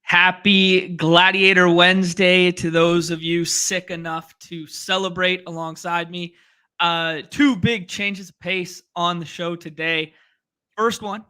Happy Gladiator Wednesday to those of you sick enough to celebrate alongside me. Two big changes of pace on the show today. First one,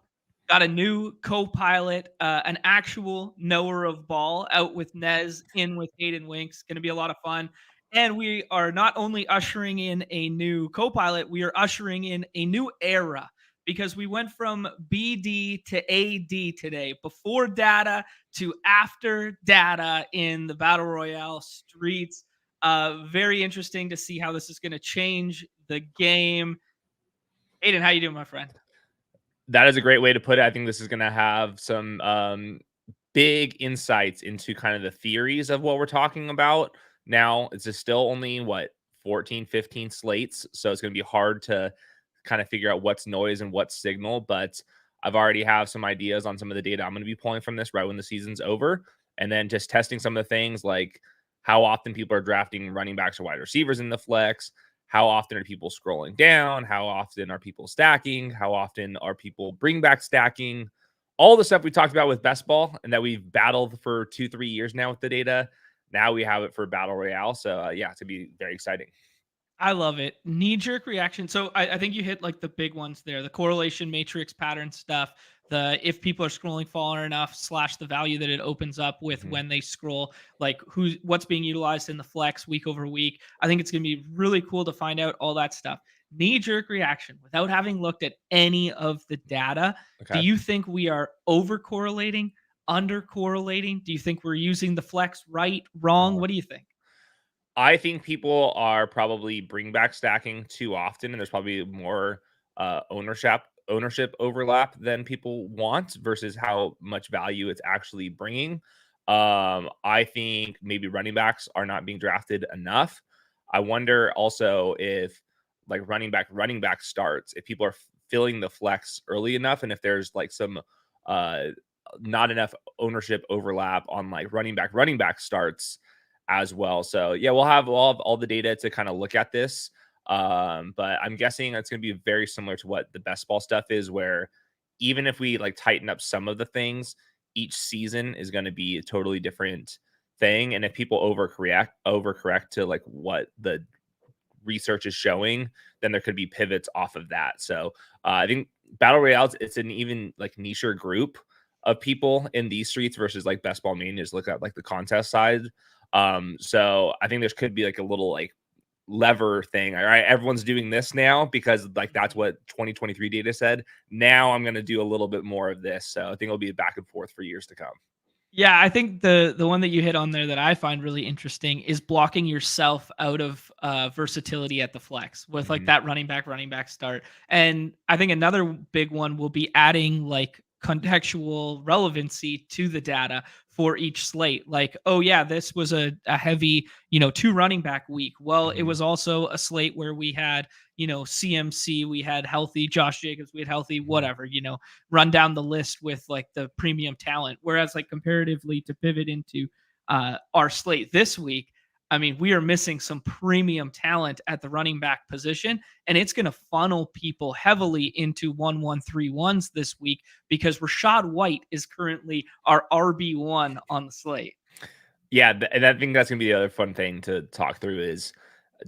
got a new co-pilot, an actual knower of ball out with Nez, in with Hayden Winks. Going to be a lot of fun. And we are not only ushering in a new co-pilot, we are ushering in a new era because we went from BD to AD today, before data to after data in the Battle Royale streets. Very interesting to see how this is going to change the game. Hayden, how you doing, my friend? That is a great way to put it. I think this is going to have some big insights into kind of the theories of what we're talking about. Now, it's just still only 14, 15 slates. So it's going to be hard to kind of figure out what's noise and what's signal. But I've already have some ideas on some of the data I'm going to be pulling from this right when the season's over. And then just testing some of the things like how often people are drafting running backs or wide receivers in the flex. How often are people scrolling down? How often are people stacking? How often are people bring back stacking? All the stuff we talked about with best ball and that we've battled for 2-3 years now with the data. Now we have it for Battle Royale. So yeah, it's going to be very exciting. I love it. Knee-jerk reaction. So I think you hit like the big ones there. The correlation matrix pattern stuff. The if people are scrolling far enough / the value that it opens up with when they scroll, like what's being utilized in the flex week over week. I think it's going to be really cool to find out all that stuff. Knee-jerk reaction without having looked at any of the data. Okay. Do you think we are over correlating, under correlating? Do you think we're using the flex right, wrong? What do you think? I think people are probably bring back stacking too often, and there's probably more ownership overlap than people want versus how much value it's actually bringing. I think maybe running backs are not being drafted enough. I wonder also if like running back starts, if people are filling the flex early enough, and if there's like some not enough ownership overlap on like running back starts as well. So yeah, we'll have all the data to kind of look at this. But I'm guessing it's going to be very similar to what the best ball stuff is, where even if we like tighten up some of the things, each season is going to be a totally different thing. And if people overcorrect to like what the research is showing, then there could be pivots off of that. So I think Battle Royales, it's an even like nicher group of people in these streets versus like best ball manias look at like the contest side. So I think there could be like a little like lever thing. All right, everyone's doing this now because like that's what 2023 data said. Now I'm going to do a little bit more of this. So I think it'll be back and forth for years to come. Yeah, I think the one that you hit on there that I find really interesting is blocking yourself out of versatility at the flex with like that running back start. And I think another big one will be adding like contextual relevancy to the data for each slate. Like, oh yeah, this was a heavy, 2 running back week. Well, it was also a slate where we had, CMC, we had healthy Josh Jacobs, we had healthy whatever, run down the list with like the premium talent. Whereas like comparatively to pivot into our slate this week, I mean, we are missing some premium talent at the running back position, and it's going to funnel people heavily into 1-1-3-1s this week because Rachaad White is currently our RB1 on the slate. Yeah, and I think that's going to be the other fun thing to talk through is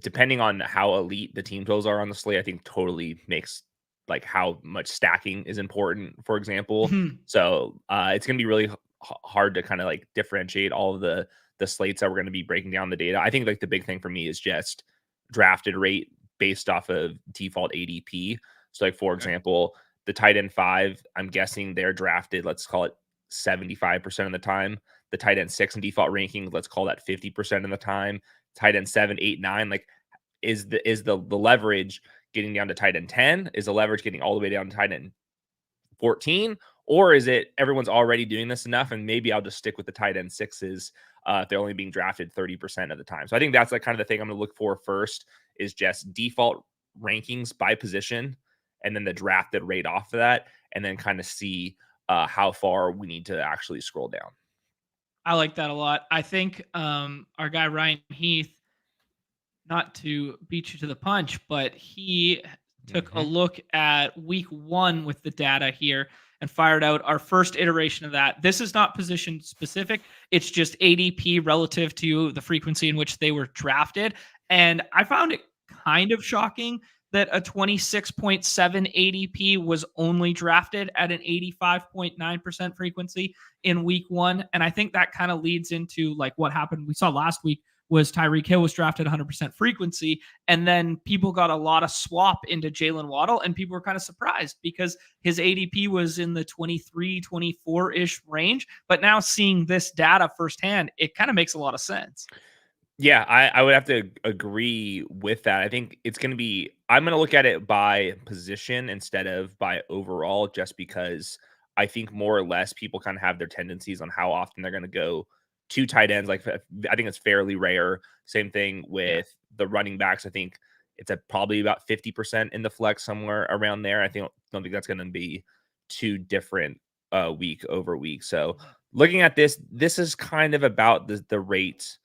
depending on how elite the team totals are on the slate, I think totally makes like how much stacking is important, for example. So it's going to be really hard to kind of like differentiate all of the slates that we're going to be breaking down the data. I think like the big thing for me is just drafted rate based off of default ADP. So like, for example, the tight end 5, I'm guessing they're drafted, let's call it 75% of the time. The tight end 6 in default ranking, let's call that 50% of the time. Tight end 7, 8, 9, like is the leverage getting down to tight end 10? Is the leverage getting all the way down to tight end 14? Or is it everyone's already doing this enough and maybe I'll just stick with the tight end 6s if they're only being drafted 30% of the time. So I think that's like kind of the thing I'm going to look for first is just default rankings by position and then the drafted rate off of that, and then kind of see how far we need to actually scroll down. I like that a lot. I think our guy Ryan Heath, not to beat you to the punch, but he took a look at week 1 with the data here and fired out our first iteration of that. This is not position specific. It's just ADP relative to the frequency in which they were drafted. And I found it kind of shocking that a 26.7 ADP was only drafted at an 85.9% frequency in week 1. And I think that kind of leads into like what happened we saw last week was Tyreek Hill was drafted 100% frequency. And then people got a lot of swap into Jalen Waddle, and people were kind of surprised because his ADP was in the 23, 24-ish range. But now seeing this data firsthand, it kind of makes a lot of sense. Yeah, I would have to agree with that. I think it's going to be, I'm going to look at it by position instead of by overall, just because I think more or less people kind of have their tendencies on how often they're going to go to tight ends. Like, I think it's fairly rare. Same thing with the running backs. I think it's probably about 50% in the flex, somewhere around there. I don't think that's going to be too different week over week. So looking at this is kind of about the rate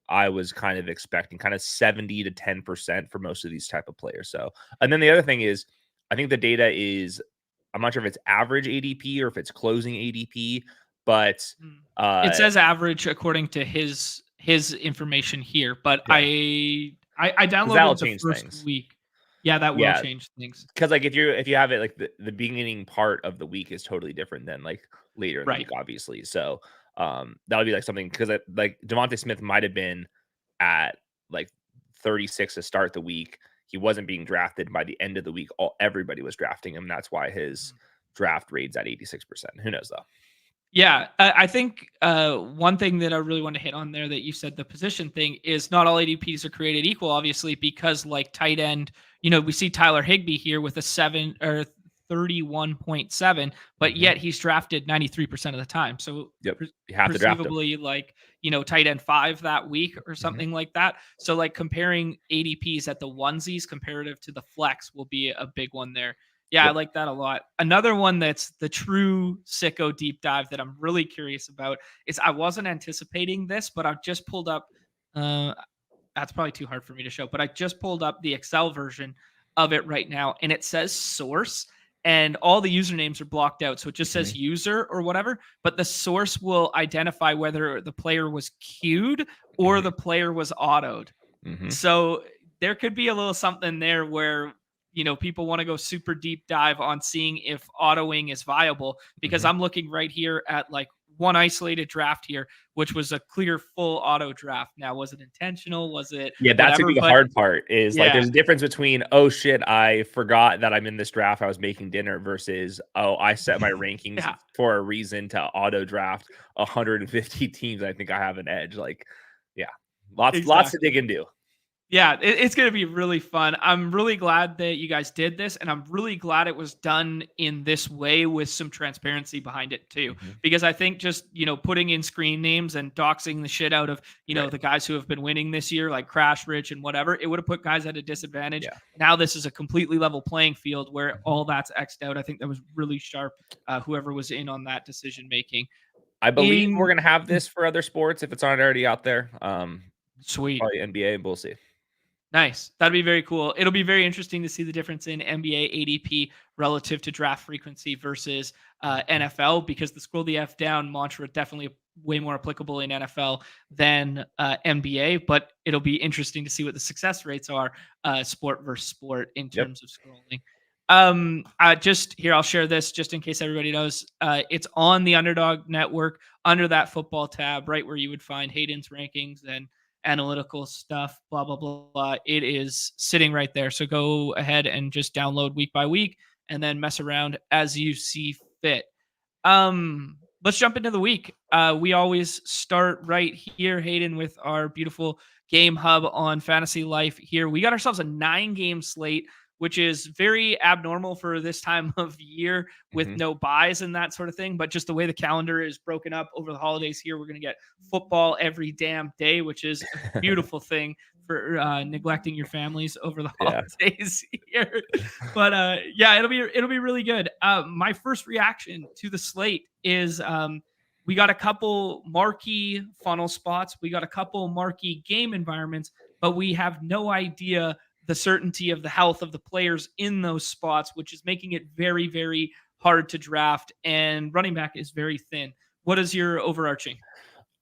I was kind of expecting, kind of 70 to 10% for most of these type of players. So, and then the other thing is, I think the data is, I'm not sure if it's average ADP or if it's closing ADP, but it says average according to his information here. But yeah. I downloaded the first week. Yeah, that will change things. Because like if you have it like the beginning part of the week is totally different than like later in the week, obviously. So that would be like something, because like Devontae Smith might have been at like 36 to start the week. He wasn't being drafted by the end of the week. Everybody was drafting him. That's why his draft rate's at 86%. Who knows though? Yeah, I think one thing that I really want to hit on there that you said, the position thing, is not all ADPs are created equal, obviously, because like tight end, we see Tyler Higbee here with a 31.7, but yet he's drafted 93% of the time. So you have to draft him. like, tight end 5 that week or something like that. So like comparing ADPs at the onesies comparative to the flex will be a big one there. Yeah, I like that a lot. Another one that's the true sicko deep dive that I'm really curious about is, I wasn't anticipating this, but I've just pulled up, that's probably too hard for me to show, but I just pulled up the Excel version of it right now, and it says source, and all the usernames are blocked out. So it just says user or whatever, but the source will identify whether the player was queued or the player was autoed. So there could be a little something there where people want to go super deep dive on seeing if autoing is viable, because I'm looking right here at like one isolated draft here, which was a clear full auto draft. Now, was it intentional? Was it? Yeah, that's the hard part is like, there's a difference between, oh shit, I forgot that I'm in this draft, I was making dinner, versus, oh, I set my rankings for a reason to auto draft 150 teams. I think I have an edge. Like, yeah, lots to dig into. Yeah, it's going to be really fun. I'm really glad that you guys did this, and I'm really glad it was done in this way with some transparency behind it too. Because I think just, putting in screen names and doxing the shit out of, the guys who have been winning this year, like Crash Rich and whatever, it would have put guys at a disadvantage. Now this is a completely level playing field where all that's X'd out. I think that was really sharp, whoever was in on that decision making. I believe we're going to have this for other sports if it's not already out there. Sweet. Probably NBA, we'll see. Nice. That'd be very cool. It'll be very interesting to see the difference in NBA ADP relative to draft frequency versus NFL, because the scroll the F down mantra definitely way more applicable in NFL than NBA, but it'll be interesting to see what the success rates are sport versus sport in terms of scrolling. Just here, I'll share this just in case everybody knows. It's on the Underdog Network under that football tab, right where you would find Hayden's rankings and analytical stuff, blah, blah, blah, blah. It is sitting right there. So go ahead and just download week by week and then mess around as you see fit. Let's jump into the week. We always start right here, Hayden, with our beautiful game hub on Fantasy Life here. We got ourselves a 9-game slate, which is very abnormal for this time of year with no buys and that sort of thing. But just the way the calendar is broken up over the holidays here, we're going to get football every damn day, which is a beautiful thing for neglecting your families over the holidays here. But it'll be really good. My first reaction to the slate is we got a couple marquee funnel spots. We got a couple marquee game environments, but we have no idea the certainty of the health of the players in those spots, which is making it very, very hard to draft. And running back is very thin. What is your overarching?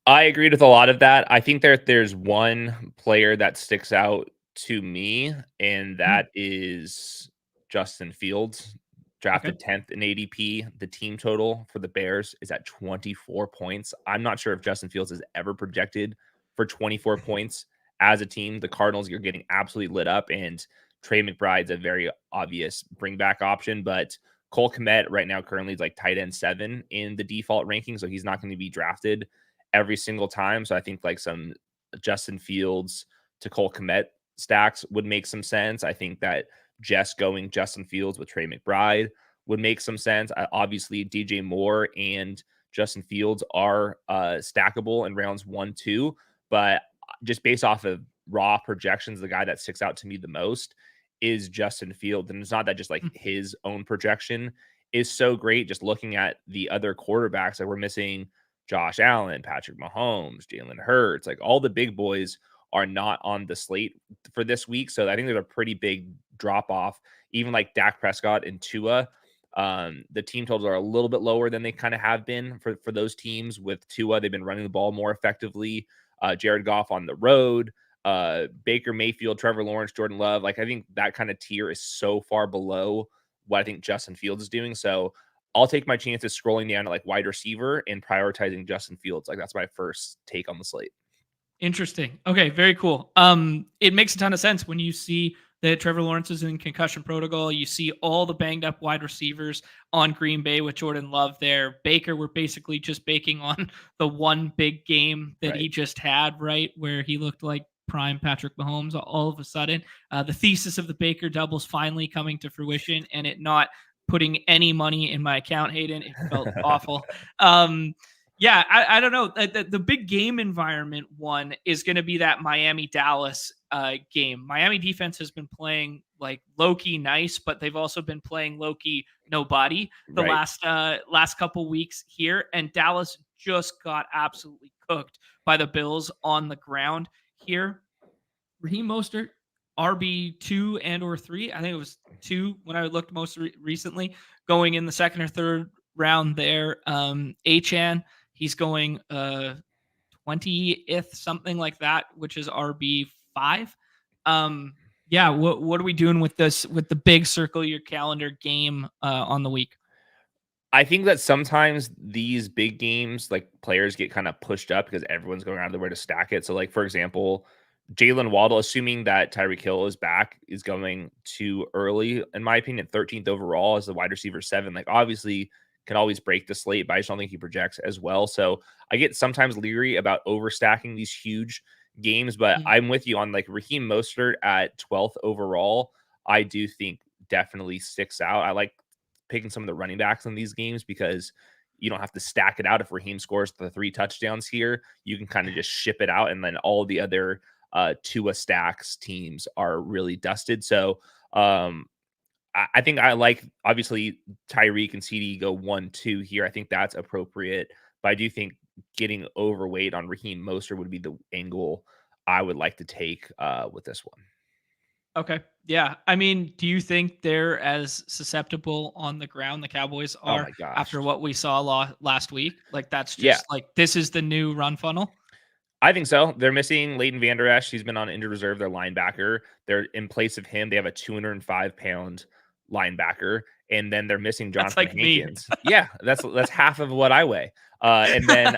I agreed with a lot of that. I think there's one player that sticks out to me, and Mm, that is Justin Fields, okay. drafted 10th in ADP. The team total for the Bears is at 24 points. I'm not sure if Justin Fields has ever projected for 24 points as a team. The Cardinals are getting absolutely lit up, and Trey McBride's a very obvious bring back option, but Cole Kmet right now currently is like tight end 7 in the default ranking, so he's not going to be drafted every single time. So I think like some Justin Fields to Cole Kmet stacks would make some sense. I think that just going Justin Fields with Trey McBride would make some sense. Obviously, DJ Moore and Justin Fields are stackable in rounds 1, 2, but just based off of raw projections, the guy that sticks out to me the most is Justin Fields. And it's not that just like his own projection is so great. Just looking at the other quarterbacks, like we're missing Josh Allen, Patrick Mahomes, Jalen Hurts, like all the big boys are not on the slate for this week. So I think there's a pretty big drop off. Even like Dak Prescott and Tua, the team totals are a little bit lower than they kind of have been for those teams. With Tua, they've been running the ball more effectively. Jared Goff on the road, Baker Mayfield, Trevor Lawrence, Jordan Love. Like I think that kind of tier is so far below what I think Justin Fields is doing. So I'll take my chances scrolling down to like wide receiver and prioritizing Justin Fields. Like that's my first take on the slate. Interesting. Okay, very cool. It makes a ton of sense when you see that Trevor Lawrence is in concussion protocol. You see all the banged up wide receivers on Green Bay with Jordan Love there. Baker, we're basically just baking on the one big game that Right. he just had, right, where he looked like prime Patrick Mahomes all of a sudden. The thesis of the Baker doubles finally coming to fruition, and it not putting any money in my account, Hayden. It felt awful. Yeah, I don't know. The big game environment one is going to be that Miami Dallas game. Miami defense has been playing like low key nice, but they've also been playing low key nobody the Right. last couple weeks here, and Dallas just got absolutely cooked by the Bills on the ground here. Raheem Mostert, RB2 and or 3. I think it was 2 when I looked most recently, going in the second or third round there. Achan, he's going 20th, something like that, which is RB5. Yeah, what are we doing with this with the big circle your calendar game on the week? I think that sometimes these big games, like players get kind of pushed up because everyone's going out of their way to stack it. So, like for example, Jalen Waddle, assuming that Tyreek Hill is back, is going too early, in my opinion, 13th overall as the wide receiver 7. Like, obviously, can always break the slate, but I just don't think he projects as well. So, I get sometimes leery about overstacking these huge games, but Mhm. I'm with you on like Raheem Mostert at 12th overall. I do think definitely sticks out. I like picking some of the running backs in these games because you don't have to stack it out. If Raheem scores the 3 touchdowns here, you can kind of just ship it out, and then all the other Tua stacks teams are really dusted. So I think I like obviously Tyreek and CD go 1, 2 here. I think that's appropriate, but I do think getting overweight on Raheem Mostert would be the angle I would like to take with this one. Okay. Yeah. I mean, do you think they're as susceptible on the ground the Cowboys Oh are my gosh. after what we saw last week? Like that's Yeah, just like this is the new run funnel. I think so. They're missing Leighton Vander Esch. He's been on injured reserve, their linebacker. They're in place of him. They have a 205-pound linebacker, and then they're missing That's Jonathan like me. Hankins. Yeah, that's half of what I weigh. And then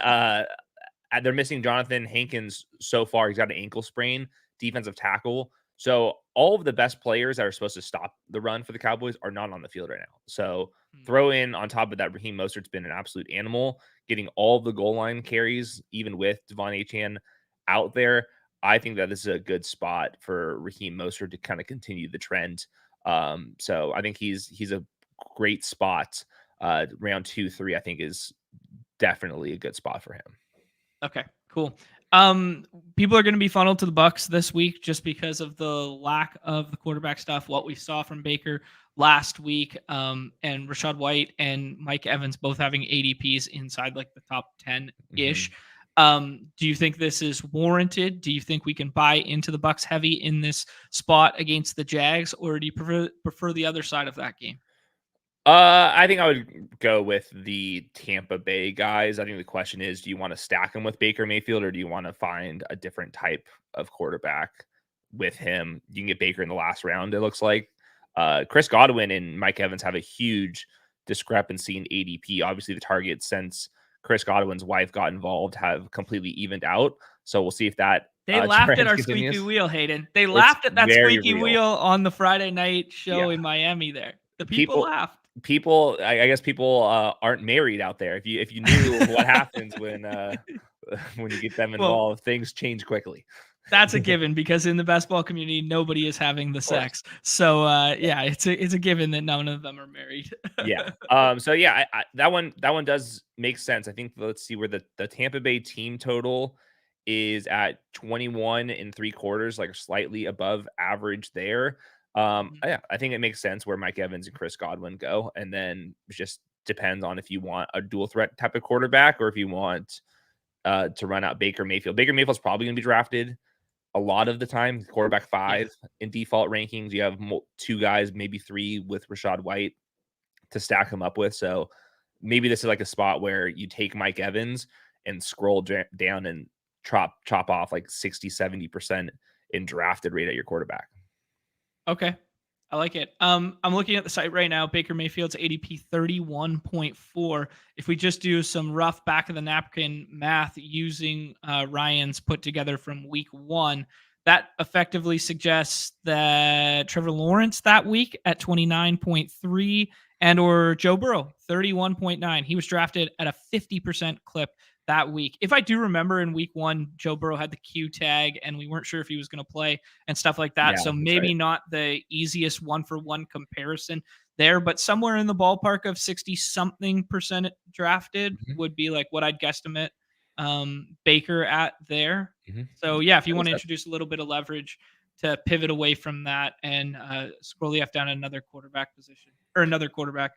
they're missing Jonathan Hankins so far. He's got an ankle sprain, defensive tackle. So all of the best players that are supposed to stop the run for the Cowboys are not on the field right now. So Hmm. throw in on top of that, Raheem Mostert's been an absolute animal, getting all the goal line carries, even with Devon Achane out there. I think that this is a good spot for Raheem Mostert to kind of continue the trend. So I think he's a great spot. Round 2, 3, I think is definitely a good spot for him. Okay, cool. Um, People are going to be funneled to the Bucks this week just because of the lack of the quarterback stuff. What we saw from Baker last week, and Rashad White and Mike Evans both having ADPs inside like the top 10 ish. Mhm. Do you think this is warranted? Do you think we can buy into the Bucks heavy in this spot against the Jags, or do you prefer the other side of that game? I think I would go with the Tampa Bay guys. I think the question is, do you want to stack him with Baker Mayfield, or do you want to find a different type of quarterback with him? You can get Baker in the last round, it looks like. Chris Godwin and Mike Evans have a huge discrepancy in ADP. Obviously, the targets since Chris Godwin's wife got involved have completely evened out. So we'll see if that They laughed at trend our squeaky continues. wheel, Hayden. They It's laughed at that very squeaky real. wheel on the Friday night Yeah. show in Miami there. The people People laughed. I guess people aren't married out there. If you knew what happens when when you get them Well, involved, things change quickly. that's a given because in the best ball community, nobody is having the Of course. sex. So yeah, it's a given that none of them are married. Yeah. So yeah, that one does make sense. I think let's see where the Tampa Bay team total is at 21 and 3/4, like slightly above average there. Mhm. Yeah, I think it makes sense where Mike Evans and Chris Godwin go, and then it just depends on if you want a dual threat type of quarterback or if you want to run out Baker Mayfield. Baker Mayfield's probably going to be drafted a lot of the time, quarterback Yeah. 5 in default rankings. You have 2 guys, maybe 3 with Rashad White to stack him up with. So maybe this is like a spot where you take Mike Evans and scroll down and chop off like 60-70% in drafted rate at your quarterback. Okay. I like it. I'm looking at the site right now. Baker Mayfield's ADP 31.4. If we just do some rough back of the napkin math using Ryan's put together from week 1, that effectively suggests that Trevor Lawrence that week at 29.3 and or Joe Burrow 31.9. He was drafted at a 50% clip that week. If I do remember, in week 1, Joe Burrow had the Q tag and we weren't sure if he was going to play and stuff like that. Yeah, So that's maybe right. not the easiest 1-for-1 comparison there, but somewhere in the ballpark of 60 something percent drafted Mhm, would be like what I'd guesstimate Baker at there. mhm. So yeah, if you That want makes to sense. introduce a little bit of leverage to pivot away from that and scroll the F down another quarterback position or another quarterback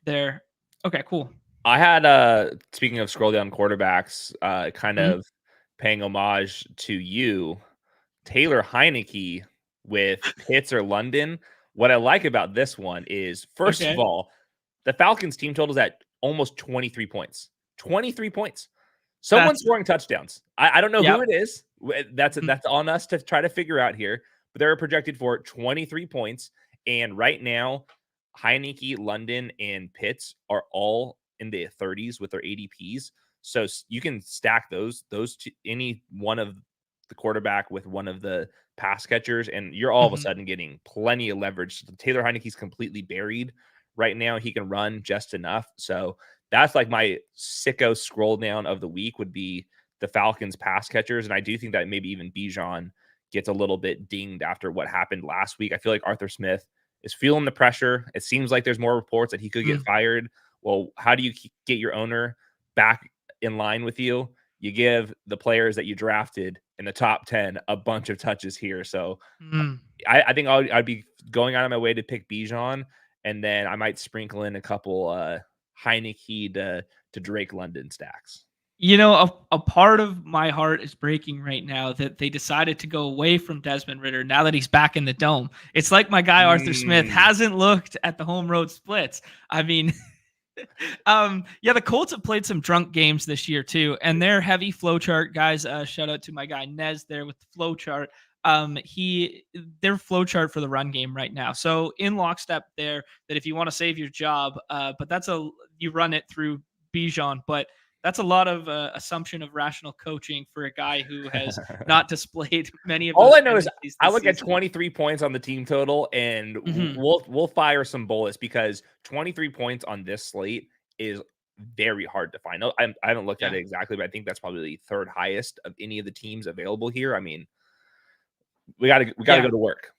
there. Okay, cool. I had speaking of scroll down quarterbacks, kind Mhm. of paying homage to you, Taylor Heineke with Pitts or London. What I like about this one is, first of Okay. all, the Falcons team total is at almost 23 points. 23 points. Someone's That's scoring touchdowns. I don't know who yep. it is. That's Mhm. that's on us to try to figure out here. But they're projected for 23 points. And right now, Heineke, London, and Pitts are all in the 30s with their ADPs. So you can stack those two, any one of the quarterback with one of the pass catchers, and you're all of a Mhm. sudden getting plenty of leverage. Taylor Heineke's completely buried right now. He can run just enough. So that's like my sicko scroll down of the week would be the Falcons pass catchers. And I do think that maybe even Bijan gets a little bit dinged after what happened last week. I feel like Arthur Smith is feeling the pressure. It seems like there's more reports that he could get Mm. fired. Well, how do you get your owner back in line with you? You give the players that you drafted in the top 10 a bunch of touches here. So Mm. I think I'd be going out of my way to pick Bijan, and then I might sprinkle in a couple Heineke to Drake London stacks. You know, a part of my heart is breaking right now that they decided to go away from Desmond Ritter now that he's back in the dome. It's like my guy Arthur Smith Mm. hasn't looked at the home road splits. I mean, yeah, the Colts have played some drunk games this year too, and they're heavy flowchart guys. Shout out to my guy Nez there with the flowchart. Their flowchart for the run game right now. So in lockstep there, that if you want to save your job, but you run it through Bijan, but that's a lot of assumption of rational coaching for a guy who has not displayed many of All those I know is tendencies I this look at season. 23 points on the team total, and Mhm. we'll fire some bullets because 23 points on this slate is very hard to find. No, I haven't looked at Yeah. it exactly, but I think that's probably the third highest of any of the teams available here. I mean, we gotta Yeah. go to work.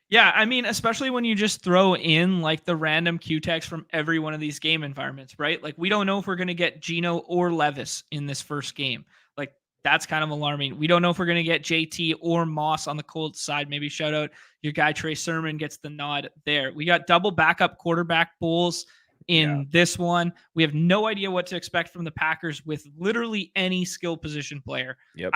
Yeah, I mean, especially when you just throw in like the random Q text from every one of these game environments, right? Like we don't know if we're going to get Gino or Levis in this first game. Like that's kind of alarming. We don't know if we're going to get JT or Moss on the Colts side. Maybe shout out your guy Trey Sermon gets the nod there. We got double backup quarterback pools. Yeah. in this one. We have no idea what to expect from the Packers with literally any skill position player. Yep.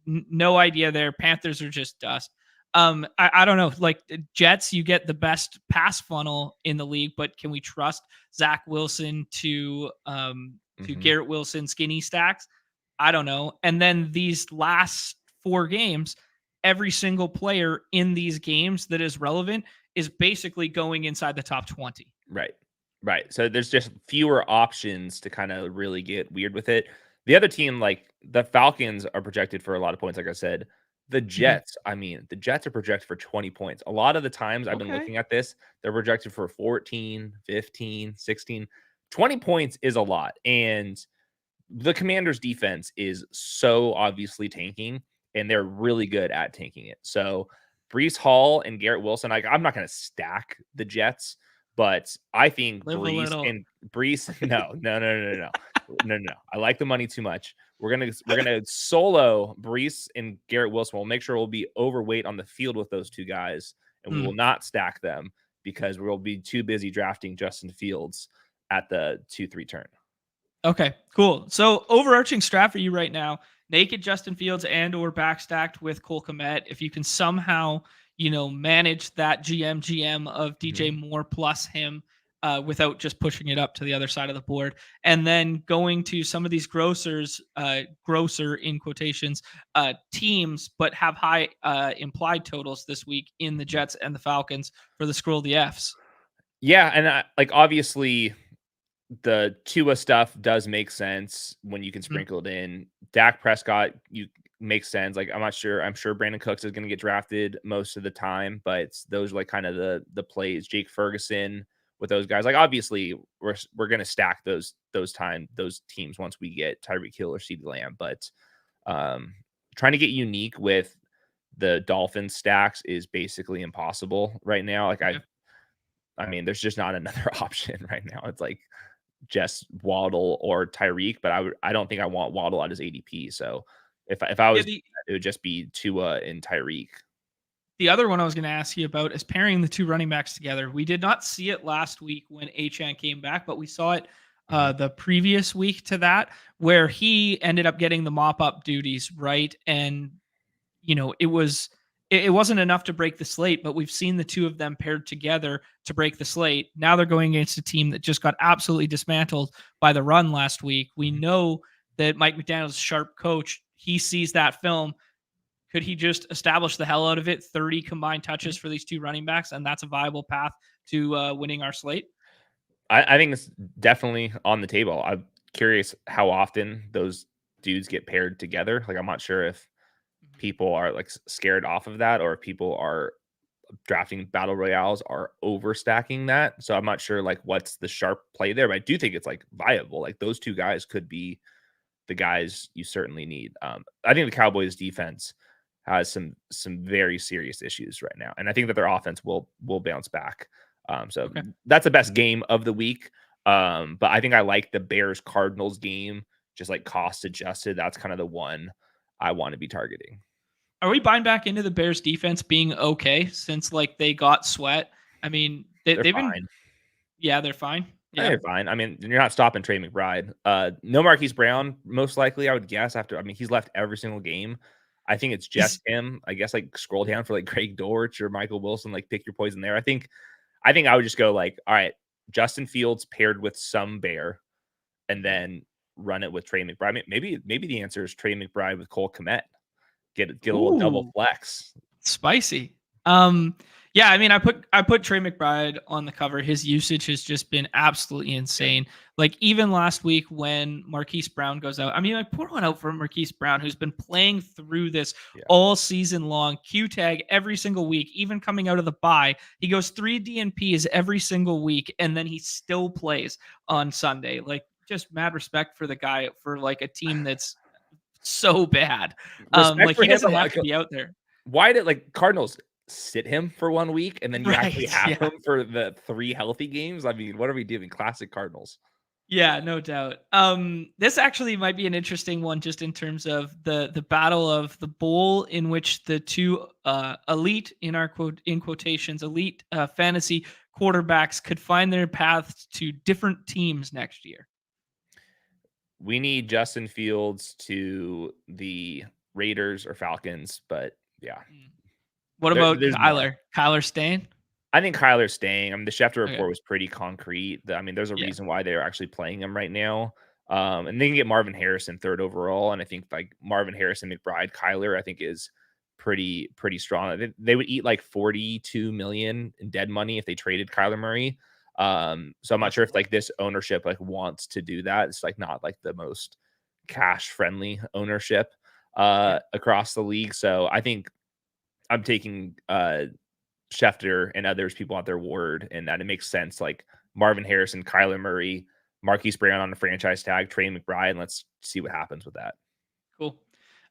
No idea there. Panthers are just dust. I don't know. Like Jets, you get the best pass funnel in the league, but can we trust Zach Wilson to Mhm. Garrett Wilson skinny stacks? I don't know. And then these last 4 games, every single player in these games that is relevant is basically going inside the top 20. Right. Right. So there's just fewer options to kind of really get weird with it. The other team, like the Falcons, are projected for a lot of points, like I said. The Mhm. Jets, I mean, the Jets are projected for 20 points. A lot of the times I've been Okay. looking at this, they're projected for 14, 15, 16. 20 points is a lot. And the Commanders' defense is so obviously tanking, and they're really good at tanking it. So Brees Hall and Garrett Wilson, I'm not going to stack the Jets, but I think Live a little. Brees, no. I like the money too much. We're gonna solo Brees and Garrett Wilson. We'll make sure we'll be overweight on the field with those two guys, and we Hmm. will not stack them because we'll be too busy drafting Justin Fields at the 2-3 turn. Okay, cool. So overarching strat for you right now, naked Justin Fields and or backstacked with Cole Kmet. If you can somehow, manage that GM of DJ Mhm. Moore plus him without just pushing it up to the other side of the board. And then going to some of these grosser in quotations, teams, but have high implied totals this week in the Jets and the Falcons for the scroll the Fs. Yeah, and obviously the Tua stuff does make sense when you can Mhm. sprinkle it in. Dak Prescott, you makes sense. Like I'm sure Brandon Cooks is going to get drafted most of the time, but those are like kind of the plays. Jake Ferguson with those guys. Like obviously we're going to stack those teams once we get Tyreek Hill or CeeDee Lamb, but um trying to get unique with the Dolphins stacks is basically impossible right now. Like Okay. I mean, there's just not another option right now. It's like just Waddle or Tyreek, but I don't think I want Waddle at his ADP. So if I Yeah, was, it would just be Tua and Tyreek. the other one I was going to ask you about is pairing the two running backs together. We did not see it last week when Achan came back, but we saw it Mhm. the previous week to that, where he ended up getting the mop up duties, right? And it wasn't enough to break the slate, but we've seen the two of them paired together to break the slate. Now they're going against a team that just got absolutely dismantled by the run last week. We Mhm. know that Mike McDaniel's a sharp coach. He sees that film. Could he just establish the hell out of it? 30 combined touches Mhm. for these two running backs, and that's a viable path to winning our slate. I think it's definitely on the table. I'm curious how often those dudes get paired together. Like I'm not sure if people are like scared off of that or if people are drafting battle royales are overstacking that. So I'm not sure like what's the sharp play there, but I do think it's like viable. Like those two guys could be the guys you certainly need. I think the Cowboys defense has some very serious issues right now, and I think that their offense will bounce back. So Okay. that's the best game of the week. But I think I like the Bears Cardinals game, just like cost adjusted. That's kind of the one I want to be targeting. Are we buying back into the Bears defense being okay since like they got Sweat? I mean, They're they've been, fine. yeah, they're fine. I think Yeah. they're fine. I mean, you're not stopping Trey McBride. No Marquise Brown, most likely, I would guess. After, I mean, he's left every single game. I think it's just Is him. I guess like scroll down for like Greg Dortch or Michael Wilson. Like pick your poison there. I think I would just go like, all right, Justin Fields paired with some Bear, and Mhm. then run it with Trey McBride. Maybe the answer is Trey McBride with Cole Kmet. Get a little double Ooh, flex. spicy. Yeah, I mean, I put Trey McBride on the cover. His usage has just been absolutely Yep. insane. Like even last week when Marquise Brown goes out, I mean, I pour one out for Marquise Brown, who's been playing through this Yeah. all season long. Q tag every single week, even coming out of the bye. He goes 3 DNPs every single week, and then he still plays on Sunday. Like just mad respect for the guy for like a team that's so bad. Respect Like for he him, doesn't but have like to be out there. why did like Cardinals sit him for 1 week and then you actually Right. have Yeah. him for the 3 healthy games? I mean, what are we doing? Classic Cardinals. Yeah, no doubt. This actually might be an interesting one, just in terms of the battle of the bowl, in which the two elite, in quotations, elite fantasy quarterbacks could find their paths to different teams next year? We need Justin Fields to the Raiders or Falcons, but yeah, What about there's more. Kyler? Kyler staying? I think Kyler's staying. I mean, the Schefter Okay. report was pretty concrete. I mean, there's a Yeah. reason why they're actually playing him right now. And they can get Marvin Harrison third overall, and I think like Marvin Harrison, McBride, Kyler, I think is pretty strong. They would eat like 42 million in dead money if they traded Kyler Murray. So I'm not That's sure a if lot. like this ownership like wants to do that. It's like not like the most cash friendly ownership Yeah. across the league. So I think I'm taking Schefter and others, people out their word, and that it makes sense. Like Marvin Harrison, Kyler Murray, Marquise Brown on the franchise tag, Trey McBride, and let's see what happens with that. Cool.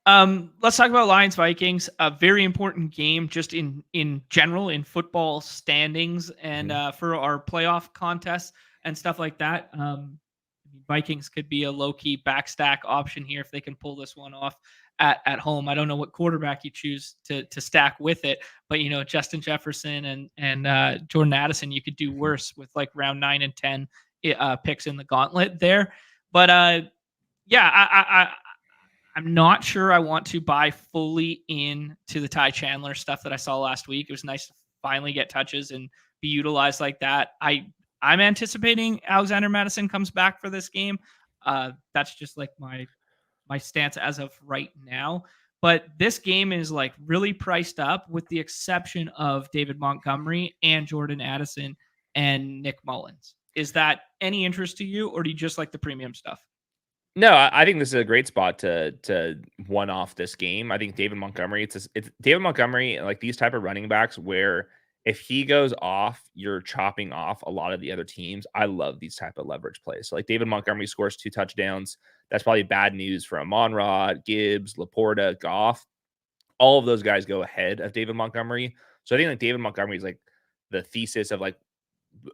Let's talk about Lions Vikings. A very important game, just in general in football standings and Mhm. for our playoff contests and stuff like that. Vikings could be a low key backstack option here if they can pull this one off at home. I don't know what quarterback you choose to stack with it, but Justin Jefferson and Jordan Addison, you could do Mhm. worse with like round 9 and 10 picks in the gauntlet there. But yeah, I'm not sure I want to buy fully into the Ty Chandler stuff that I saw last week. It was nice to finally get touches and be utilized like that. I'm anticipating Alexander Madison comes back for this game. That's just like my stance as of right now. But this game is like really priced up, with the exception of David Montgomery and Jordan Addison and Nick Mullins. Is that any interest to you, or do you just like the premium stuff? No, I think this is a great spot to one off this game. I think David Montgomery. It's David Montgomery, like these type of running backs where if he goes off, you're chopping off a lot of the other teams. I love these type of leverage plays. So like David Montgomery scores 2 touchdowns. That's probably bad news for Amon-Ra, Gibbs, Laporta, Goff. All of those guys go ahead of David Montgomery. So I think like David Montgomery is like the thesis of like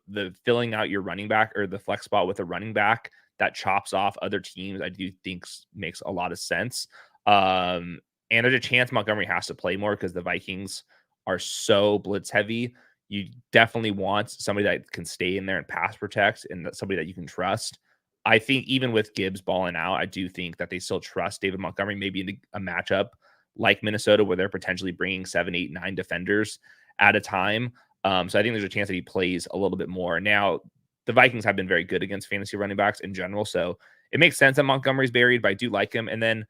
the filling out your running back or the flex spot with a running back that chops off other teams. I do think makes a lot of sense. And there's a chance Montgomery has to play more because the Vikings are so blitz heavy. You definitely want somebody that can stay in there and pass protect and somebody that you can trust. I think even with Gibbs balling out, I do think that they still trust David Montgomery, maybe in a matchup like Minnesota where they're potentially bringing 7, 8, 9 defenders at a time. So I think there's a chance that he plays a little bit more. Now, the Vikings have been very good against fantasy running backs in general, so it makes sense that Montgomery's buried, but I do like him. And then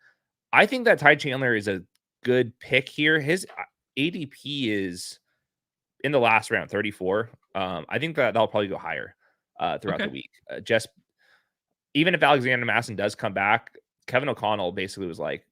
I think that Ty Chandler is a good pick here. His ADP is in the last round, 34. I think that that'll probably go higher throughout the Okay. week. Just even if Alexander Madison does come back, Kevin O'Connell basically was like,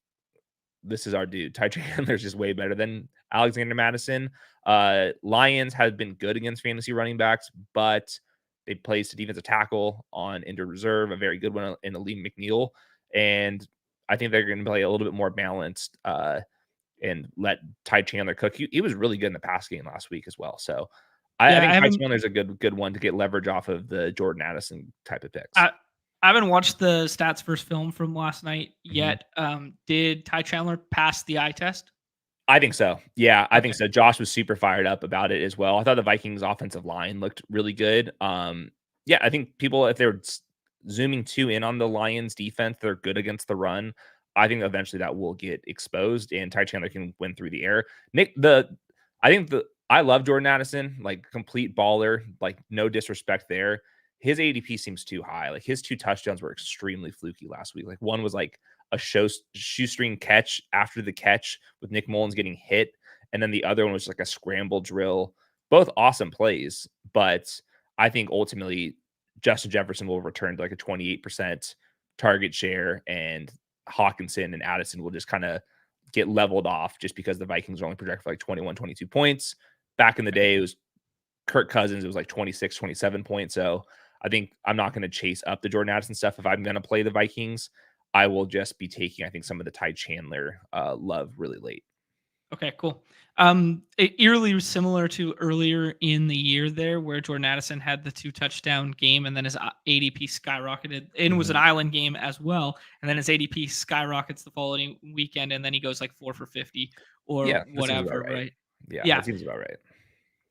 this is our dude. Ty Chandler's just way better than Alexander Madison. Lions have been good against fantasy running backs, but they placed a defensive tackle on injured reserve, a very good one in Lee McNeil. And I think they're going to play a little bit more balanced and let Ty Chandler cook. He was really good in the pass game last week as well. So I Yeah, I think Ty haven't Chandler's a good one to get leverage off of the Jordan Addison type of picks. I, I haven't watched the stats versus film from last night Mhm. yet. Did Ty Chandler pass the eye test? I think so. Yeah, I think Okay. so. Josh was super fired up about it as well. I thought the Vikings offensive line looked really good. Yeah, I think people, if they're zooming too in on the Lions defense, they're good against the run. I think eventually that will get exposed and Ty Chandler can win through the air. I love Jordan Addison, like complete baller, like no disrespect there. His ADP seems too high. Like his 2 touchdowns were extremely fluky last week. Like one was like a shoestring catch after the catch with Nick Mullins getting hit. And then the other one was like a scramble drill. Both awesome plays, but I think ultimately Justin Jefferson will return to like a 28% target share, and Hawkinson and Addison will just kind of get leveled off just because the Vikings are only projected for like 21, 22 points. Back in the Okay. day, it was Kirk Cousins, it was like 26, 27 points. So I think I'm not going to chase up the Jordan Addison stuff. If I'm going to play the Vikings, I will just be taking, I think, some of the Ty Chandler love really late. Okay, cool. Eerily similar to earlier in the year there, where Jordan Addison had the 2 touchdown game, and then his ADP skyrocketed. And it was an Mhm. island game as well, and then his ADP skyrockets the following weekend, and then he goes like 4 for 50 or Yeah, that seems about whatever, right. right? Yeah, Yeah, that seems about right.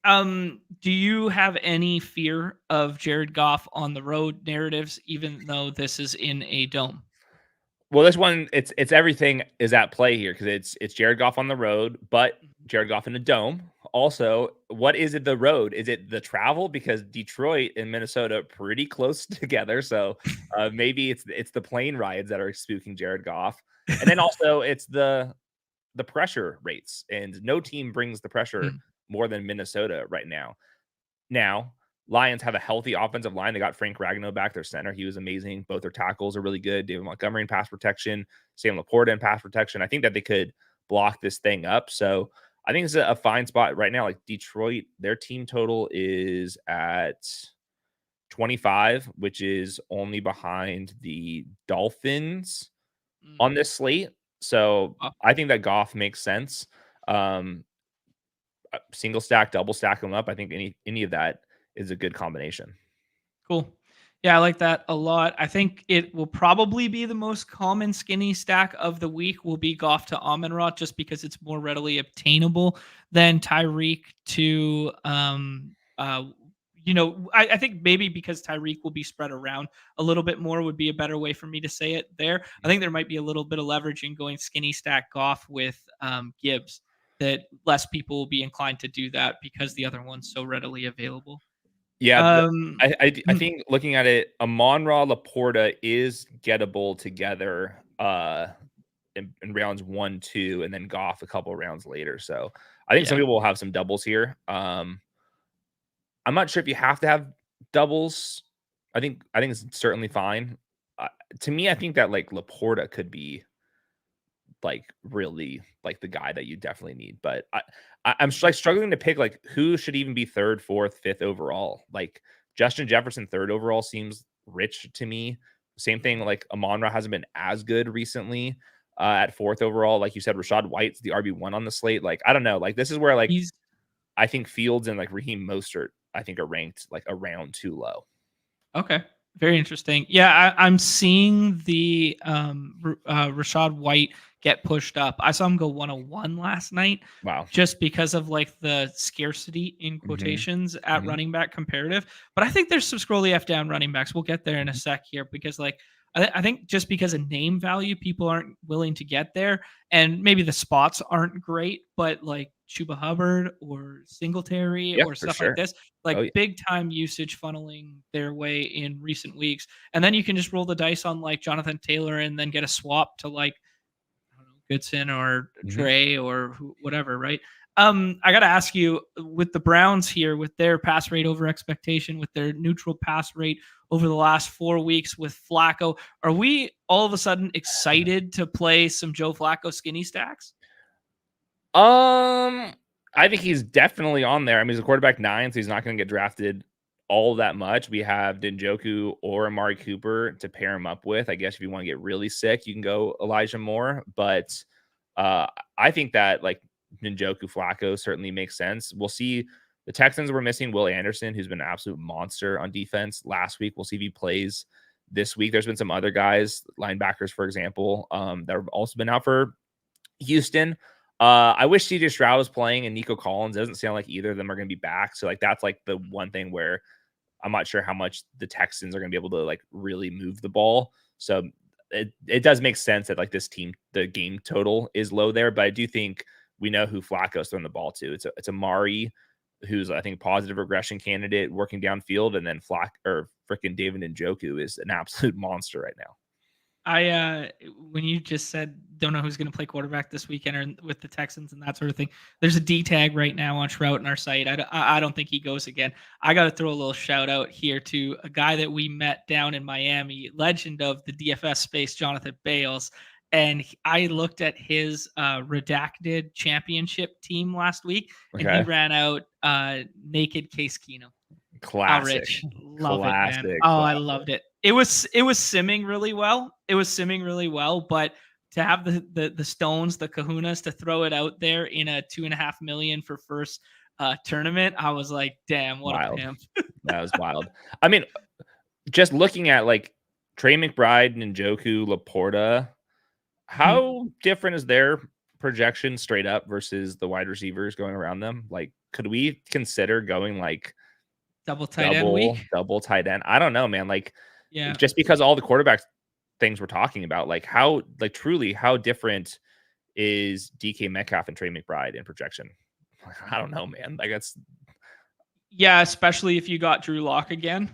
Do you have any fear of Jared Goff on the road narratives, even though this is in a dome? Well, this one, it's everything is at play here because it's Jared Goff on the road, but Mhm. Jared Goff in a dome. Also, what is it? The road? Is it the travel? Because Detroit and Minnesota are pretty close together, so maybe it's the plane rides that are spooking Jared Goff, and then also it's the pressure rates, and no team brings the pressure Mm, more than Minnesota right now. Now, Lions have a healthy offensive line. They got Frank Ragnow back, their center. He was amazing. Both their tackles are really good. David Montgomery in pass protection, Sam Laporta in pass protection. I think that they could block this thing up. So I think it's a fine spot right now. Like Detroit, their team total is at 25, which is only behind the Dolphins mm. on this slate. So Wow, I think that Goff makes sense. Um, Single stack, double stack them up. I think any of that is a good combination. cool. Yeah, I like that a lot. I think it will probably be the most common skinny stack of the week will be Goff to Amon-Ra just because it's more readily obtainable than Tyreek to I think maybe because Tyreek will be spread around a little bit more would be a better way for me to say it there. I think there might be a little bit of leverage in going skinny stack Goff with Gibbs that less people will be inclined to do that because the other one's so readily available. Yeah, Um, I think looking at it, Amon-Ra Laporta is gettable together in rounds 1, 2, and then Goff a couple rounds later. So I think some yeah, people will have some doubles here. I'm not sure if you have to have doubles. I think it's certainly fine. Uh, to me, I think that like Laporta could be like really like the guy that you definitely need. But I'm like struggling to pick like who should even be third, fourth, fifth overall. Like Justin Jefferson third overall seems rich to me. Same thing, like Amon-Ra hasn't been as good recently at fourth overall. Like you said, Rashad White's the RB1 on the slate. Like I don't know. Like this is where like he's I think Fields and like Raheem Mostert I think are ranked like around too low. okay. Very interesting. Yeah, I'm seeing the Rashad White get pushed up. I saw him go 101 last night Wow. just because of like the scarcity in Hmm. quotations at Hmm. running back comparative. But I think there's some scrolly F down running backs. We'll get there in a sec here because like I think just because of name value, people aren't willing to get there, and maybe the spots aren't great, but like Chuba Hubbard or Singletary Yeah, or for stuff like sure. this, Oh like yeah. big time usage funneling their way in recent weeks. And then you can just roll the dice on like Jonathan Taylor and then get a swap to like, I don't know, Goodson or Hmm. Trey or whatever, right? I got to ask you with the Browns here, with their pass rate over expectation, with their neutral pass rate over the last 4 weeks with Flacco, are we all of a sudden excited to play some Joe Flacco skinny stacks? Um, I think he's definitely on there. I mean, he's a quarterback 9, so he's not going to get drafted all that much. We have Njoku or Amari Cooper to pair him up with. I guess if you want to get really sick, you can go Elijah Moore. But uh, I think that like Njoku Flacco certainly makes sense. We'll see. The Texans were missing Will Anderson, who's been an absolute monster on defense last week. We'll see if he plays this week. There's been some other guys, linebackers, for example, that have also been out for Houston. I wish CJ Stroud was playing and Nico Collins. It doesn't sound like either of them are going to be back. So like that's like the one thing where I'm not sure how much the Texans are going to be able to like really move the ball. So it does make sense that like this team, the game total is low there, but I do think we know who Flacco's throwing the ball to. It's Amari, who's I think positive regression candidate working downfield, and then Flack or freaking David Njoku is an absolute monster right now. I when you just said don't know who's going to play quarterback this weekend or with the Texans and that sort of thing. There's a D tag right now on Trout in our site. I don't think he goes again. I got to throw a little shout out here to a guy that we met down in Miami, legend of the DFS space, Jonathan Bales. And I looked at his redacted championship team last week, and he Okay. ran out naked Case Keenum. How Classic. rich. Love it, man. Classic. Oh, I Classic. loved it. It was simming really well. It was simming really well, but to have the stones, the kahunas to throw it out there in a 2.5 million for first tournament, I was like, damn, what a Wild. pimp. That was wild. I mean, just looking at like Trey McBride, Njoku, Laporta, Mhm. how different is their projection straight up versus the wide receivers going around them? Like, could we consider going like Double tight end week. double tight end? I don't know, man. Like, Yeah. just because all the quarterback things we're talking about, like truly how different is DK Metcalf and Trey McBride in projection? I don't know, man. Like Yeah, especially if you got Drew Lock again.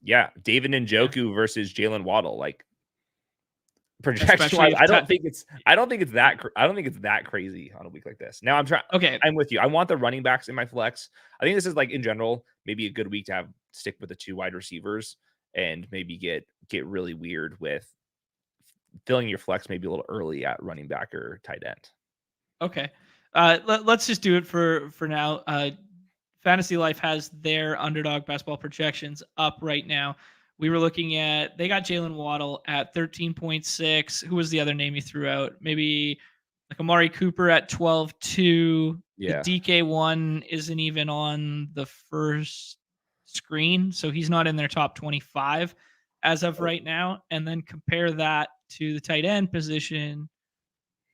Yeah, David Njoku versus Jalen Waddle. Like projection Especially wise, if I don't think it's that crazy on a week like this. Now Okay. I'm with you. I want the running backs in my flex. I think this is like in general maybe a good week to have stick with the 2 wide receivers and maybe get really weird with filling your flex maybe a little early at running back or tight end. Okay. Let's just do it for now. Fantasy Life has their underdog best ball projections up right now. We were looking at, they got Jalen Waddle at 13.6. Who was the other name you threw out? Maybe like Amari Cooper at 12.2. Yeah. The DK one isn't even on the first screen, so he's not in their top 25 as of right now. And then compare that to the tight end position.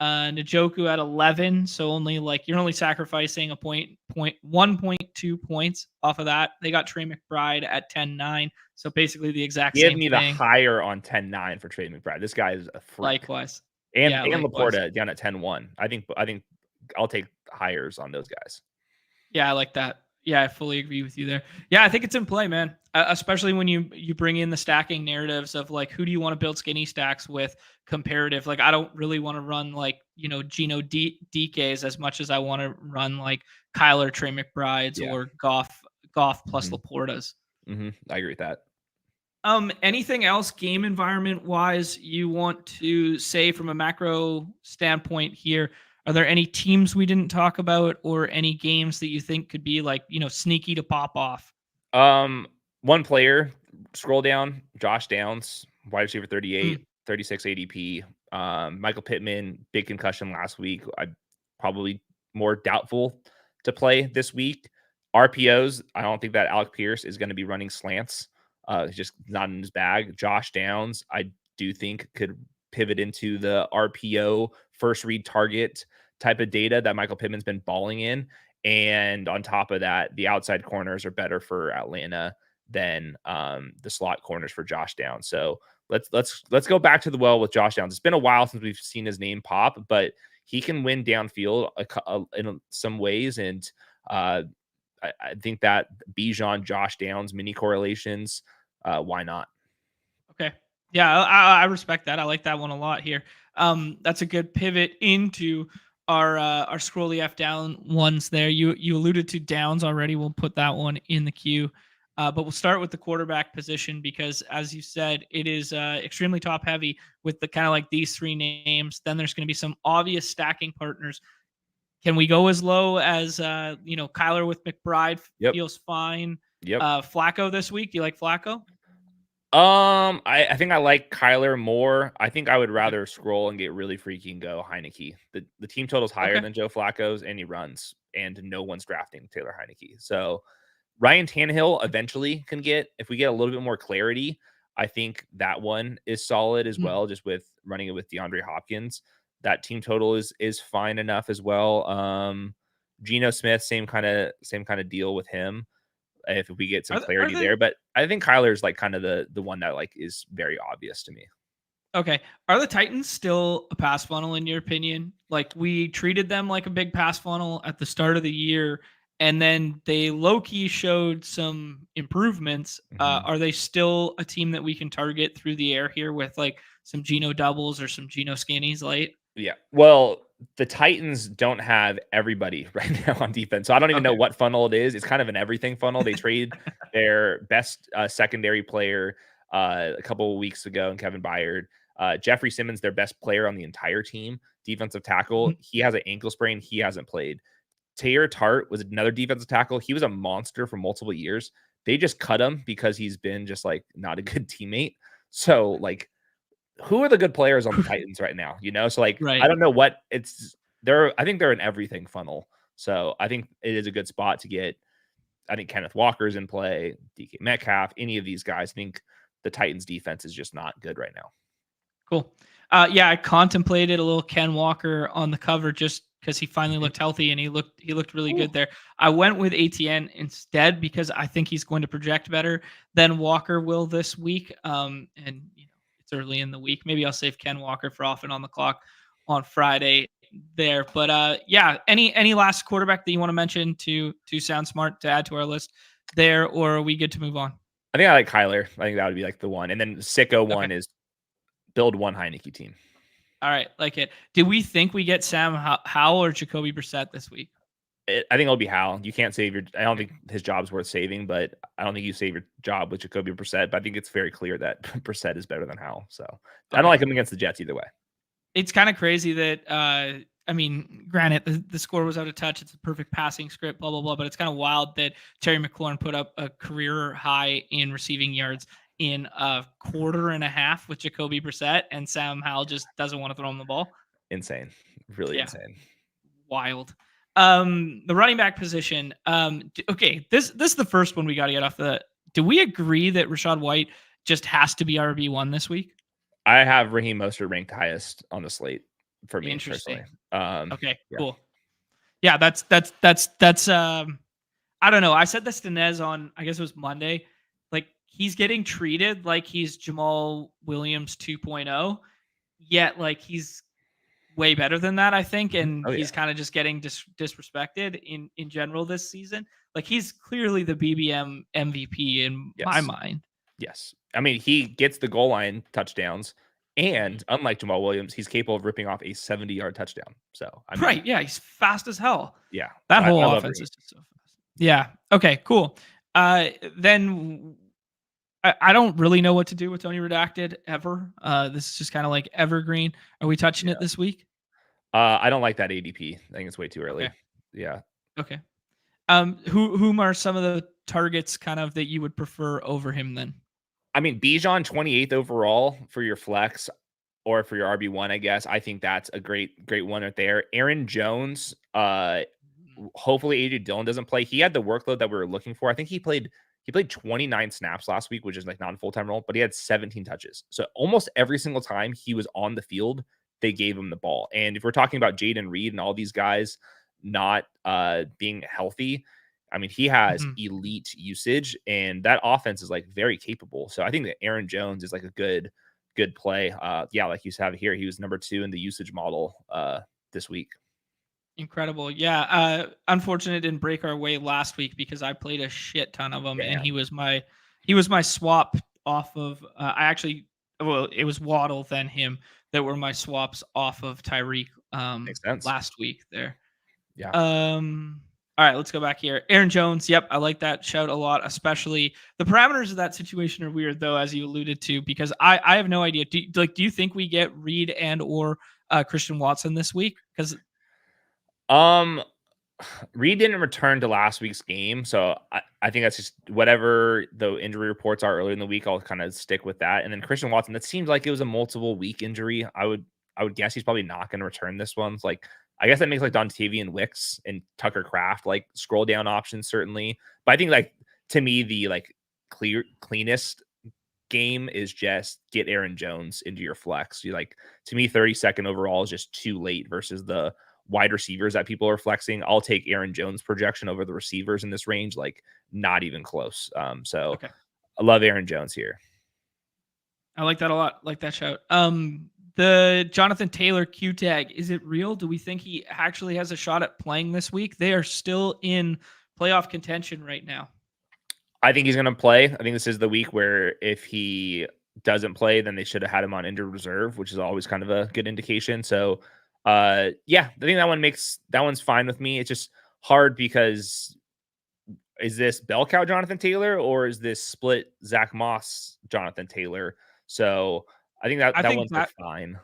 Njoku at 11, so you're only sacrificing a 1.2 points off of that. They got Trey McBride at 10.9, so basically the exact same thing. Give me the higher on 10.9 for Trey McBride. This guy is a freak. Likewise. And Laporta down at 10.1. I think I'll take hires on those guys. Yeah, I like that. Yeah, I fully agree with you there. Yeah, I think it's in play, man. Especially when you bring in the stacking narratives of like, who do you want to build skinny stacks with comparative? Like, I don't really want to run like, Geno DKs as much as I want to run like Kyler, Trey McBrides, or Goff plus Laportas. I agree with that. Anything else game environment wise you want to say from a macro standpoint here? Are there any teams we didn't talk about or any games that you think could be like, sneaky to pop off? One player, scroll down, Josh Downs, wide receiver 38, 36 ADP. Michael Pittman, big concussion last week. I probably more doubtful to play this week. RPOs, I don't think that Alec Pierce is going to be running slants. Just not in his bag. Josh Downs, I do think could pivot into the RPO first read target type of data that Michael Pittman's been balling in. And on top of that, the outside corners are better for Atlanta than the slot corners for Josh Downs. So let's go back to the well with Josh Downs. It's been a while since we've seen his name pop, but he can win downfield in some ways. And I think that Bijan, Josh Downs, mini correlations, why not? Okay. Yeah, I respect that. I like that one a lot here. That's a good pivot into our scrolly F down ones there. You alluded to Downs already. We'll put that one in the queue. But we'll start with the quarterback position because, as you said, it is extremely top heavy with the kind of like these 3 names. Then there's going to be some obvious stacking partners. Can we go as low as Kyler with McBride feels fine? Yep. Flacco this week. Do you like Flacco? I think I like Kyler more. I think I would rather scroll and get really freaky and go Heineke. The team total's higher than Joe Flacco's, and he runs, and no one's drafting Taylor Heineke. So Ryan Tannehill eventually can get, if we get a little bit more clarity, I think that one is solid as well, just with running it with DeAndre Hopkins. That team total is fine enough as well. Geno Smith, same kind of deal with him. If we get some clarity there, but I think Kyler's like kind of the one that like is very obvious to me. Okay. Are the Titans still a pass funnel in your opinion? Like we treated them like a big pass funnel at the start of the year, and then they low-key showed some improvements. Are they still a team that we can target through the air here with like some Geno doubles or some Geno skinnies late? Yeah. Well, the Titans don't have everybody right now on defense. So I don't even know what funnel it is. It's kind of an everything funnel. They trade their best secondary player a couple of weeks ago in Kevin Byard. Jeffrey Simmons, their best player on the entire team, defensive tackle. He has an ankle sprain. He hasn't played. Taylor Tart was another defensive tackle. He was a monster for multiple years. They just cut him because he's been just like not a good teammate. So like, who are the good players on the Titans right now? So like, I don't know what it's there. I think they're an everything funnel. So I think it is a good spot to get. I think Kenneth Walker's in play, DK Metcalf, any of these guys. I think the Titans defense is just not good right now. Cool. Yeah, I contemplated a little Ken Walker on the cover just because he finally Mhm. looked healthy and he looked really Ooh, good there. I went with ATN instead because I think he's going to project better than Walker will this week. And it's early in the week. Maybe I'll save Ken Walker for off and on the clock on Friday there. But yeah, any last quarterback that you want to mention to sound smart to add to our list there, or are we good to move on? I think I like Kyler. I think that would be like the one. And then sicko Okay. one is build one Heineke team. All right, like it. Do we think we get Sam Howell or Jacoby Brissett this week? I think it'll be Hal. You can't save your. I don't Okay. think his job's worth saving, but I don't think you save your job with Jacoby Brissett. But I think it's very clear that Brissett is better than Hal. So I don't Okay. like him against the Jets either way. It's kind of crazy that I mean, granted, the score was out of touch. It's a perfect passing script, blah blah blah. But it's kind of wild that Terry McLaurin put up a career high in receiving yards in a quarter and a half with Jacoby Brissett, and Sam Howell just doesn't want to throw him the ball. Insane, really Yeah, insane. wild. The running back position. Okay, this is the first one we got to get off the. Do we agree that Rashad White just has to be RB1 this week? I have Raheem Mostert ranked highest on the slate for me personally. Interesting. Okay, Yeah, cool. Yeah, that's I don't know. I said this to Nez on I guess it was Monday. Like he's getting treated like he's Jamal Williams 2.0, yet like he's way better than that, I think, mhm. and Oh he's yeah, kind of just getting disrespected in general this season. Like he's clearly the BBM MVP in my yes, mind. yes. I mean, he gets the goal line touchdowns, Mhm. and unlike Jamal Williams, he's capable of ripping off a 70-yard touchdown. So I mean, Right, yeah, he's fast as hell. yeah. So That I whole love offense Raheem. is just so fast. Yeah. Okay, cool. Then I don't really know what to do with Tony Redacted ever. This is just kind of like evergreen. Are we touching it Yeah. this week? I don't like that ADP. I think it's way too Okay. early. Yeah. Okay. Whom are some of the targets kind of that you would prefer over him then? I mean, Bijan 28th overall for your flex or for your RB1, I guess. I think that's a great one right there. Aaron Jones, hopefully AJ Dillon doesn't play. He had the workload that we were looking for. I think he played 29 snaps last week, which is like non full-time role, but he had 17 touches. So almost every single time he was on the field, they gave him the ball. And if we're talking about Jaden Reed and all these guys not being healthy, I mean, he has Mhm. elite usage and that offense is like very capable. So I think that Aaron Jones is like a good play. Yeah, like you have here, he was number 2 in the usage model this week. Incredible. Yeah. Unfortunate it didn't break our way last week because I played a shit ton of them and Damn, he was my swap off of I actually well, it was Waddle then him that were my swaps off of Tyreek makes sense. last week there. Yeah. All right, let's go back here. Aaron Jones. Yep, I like that shout a lot, especially the parameters of that situation are weird though, as you alluded to, because I have no idea. Do you think we get Reed and or Christian Watson this week? Because Um, Reed didn't return to last week's game, so I think that's just whatever the injury reports are earlier in the week. I'll kind of stick with that. And then Christian Watson, that seems like it was a multiple week injury. I would guess he's probably not going to return this one. It's like I guess that makes like Dontavian Wicks and Tucker Craft like scroll down options certainly. But I think like to me the like cleanest game is just get Aaron Jones into your flex. You like to me 32nd overall is just too late versus the wide receivers that people are flexing. I'll take Aaron Jones projection over the receivers in this range, like not even close. So okay. I love Aaron Jones here. I like that a lot. Like that shout. The Jonathan Taylor Q tag, is it real? Do we think he actually has a shot at playing this week? They are still in playoff contention right now. I think he's going to play. I think this is the week where if he doesn't play, then they should have had him on injured reserve, which is always kind of a good indication. So, yeah, I think that one's fine with me. It's just hard because is this bell cow Jonathan Taylor or is this split Zach Moss Jonathan Taylor? So I think that I that think one's like that fine.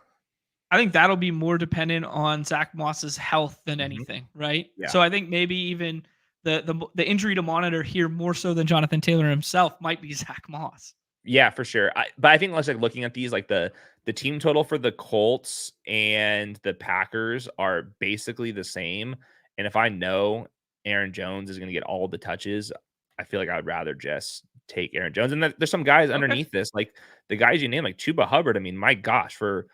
I think that'll be more dependent on Zach Moss's health than Mhm. anything, right? Yeah. So I think maybe even the injury to monitor here more so than Jonathan Taylor himself might be Zach Moss. Yeah, for sure. But I think like looking at these, like the team total for the Colts and the Packers are basically the same. And if I know Aaron Jones is going to get all the touches, I feel like I would rather just take Aaron Jones. And there's some guys Okay. underneath this, like the guys you name, like Chuba Hubbard. I mean, my gosh, for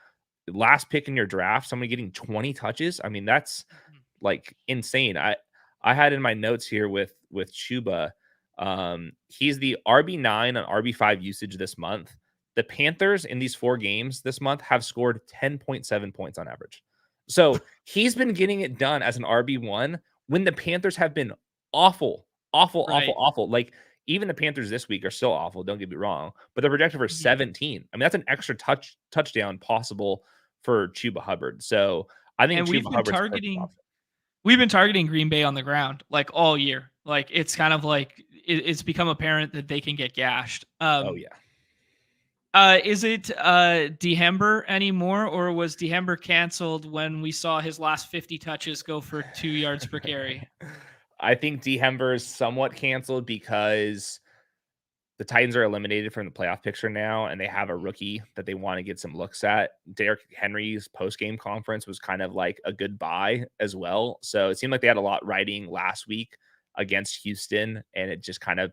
last pick in your draft, somebody getting 20 touches. I mean, that's Mhm. like insane. I had in my notes here with Chuba, he's the RB9 on RB5 usage this month. The Panthers in these 4 games this month have scored 10.7 points on average. So he's been getting it done as an RB1 when the Panthers have been awful, awful, awful, Right. awful. Like even the Panthers this week are still awful. Don't get me wrong, but they're projected for Mhm. 17. I mean, that's an extra touchdown possible for Chuba Hubbard. So I think And Chuba Hubbard's a perfect option. we've been targeting Green Bay on the ground like all year. Like it's kind of like it's become apparent that they can get gashed. Oh yeah. Is it Dehember anymore, or was Dehember canceled when we saw his last 50 touches go for 2 yards per carry? I think Dehember is somewhat canceled because the Titans are eliminated from the playoff picture now, and they have a rookie that they want to get some looks at. Derrick Henry's post-game conference was kind of like a goodbye as well. So it seemed like they had a lot riding last week against Houston, and it just kind of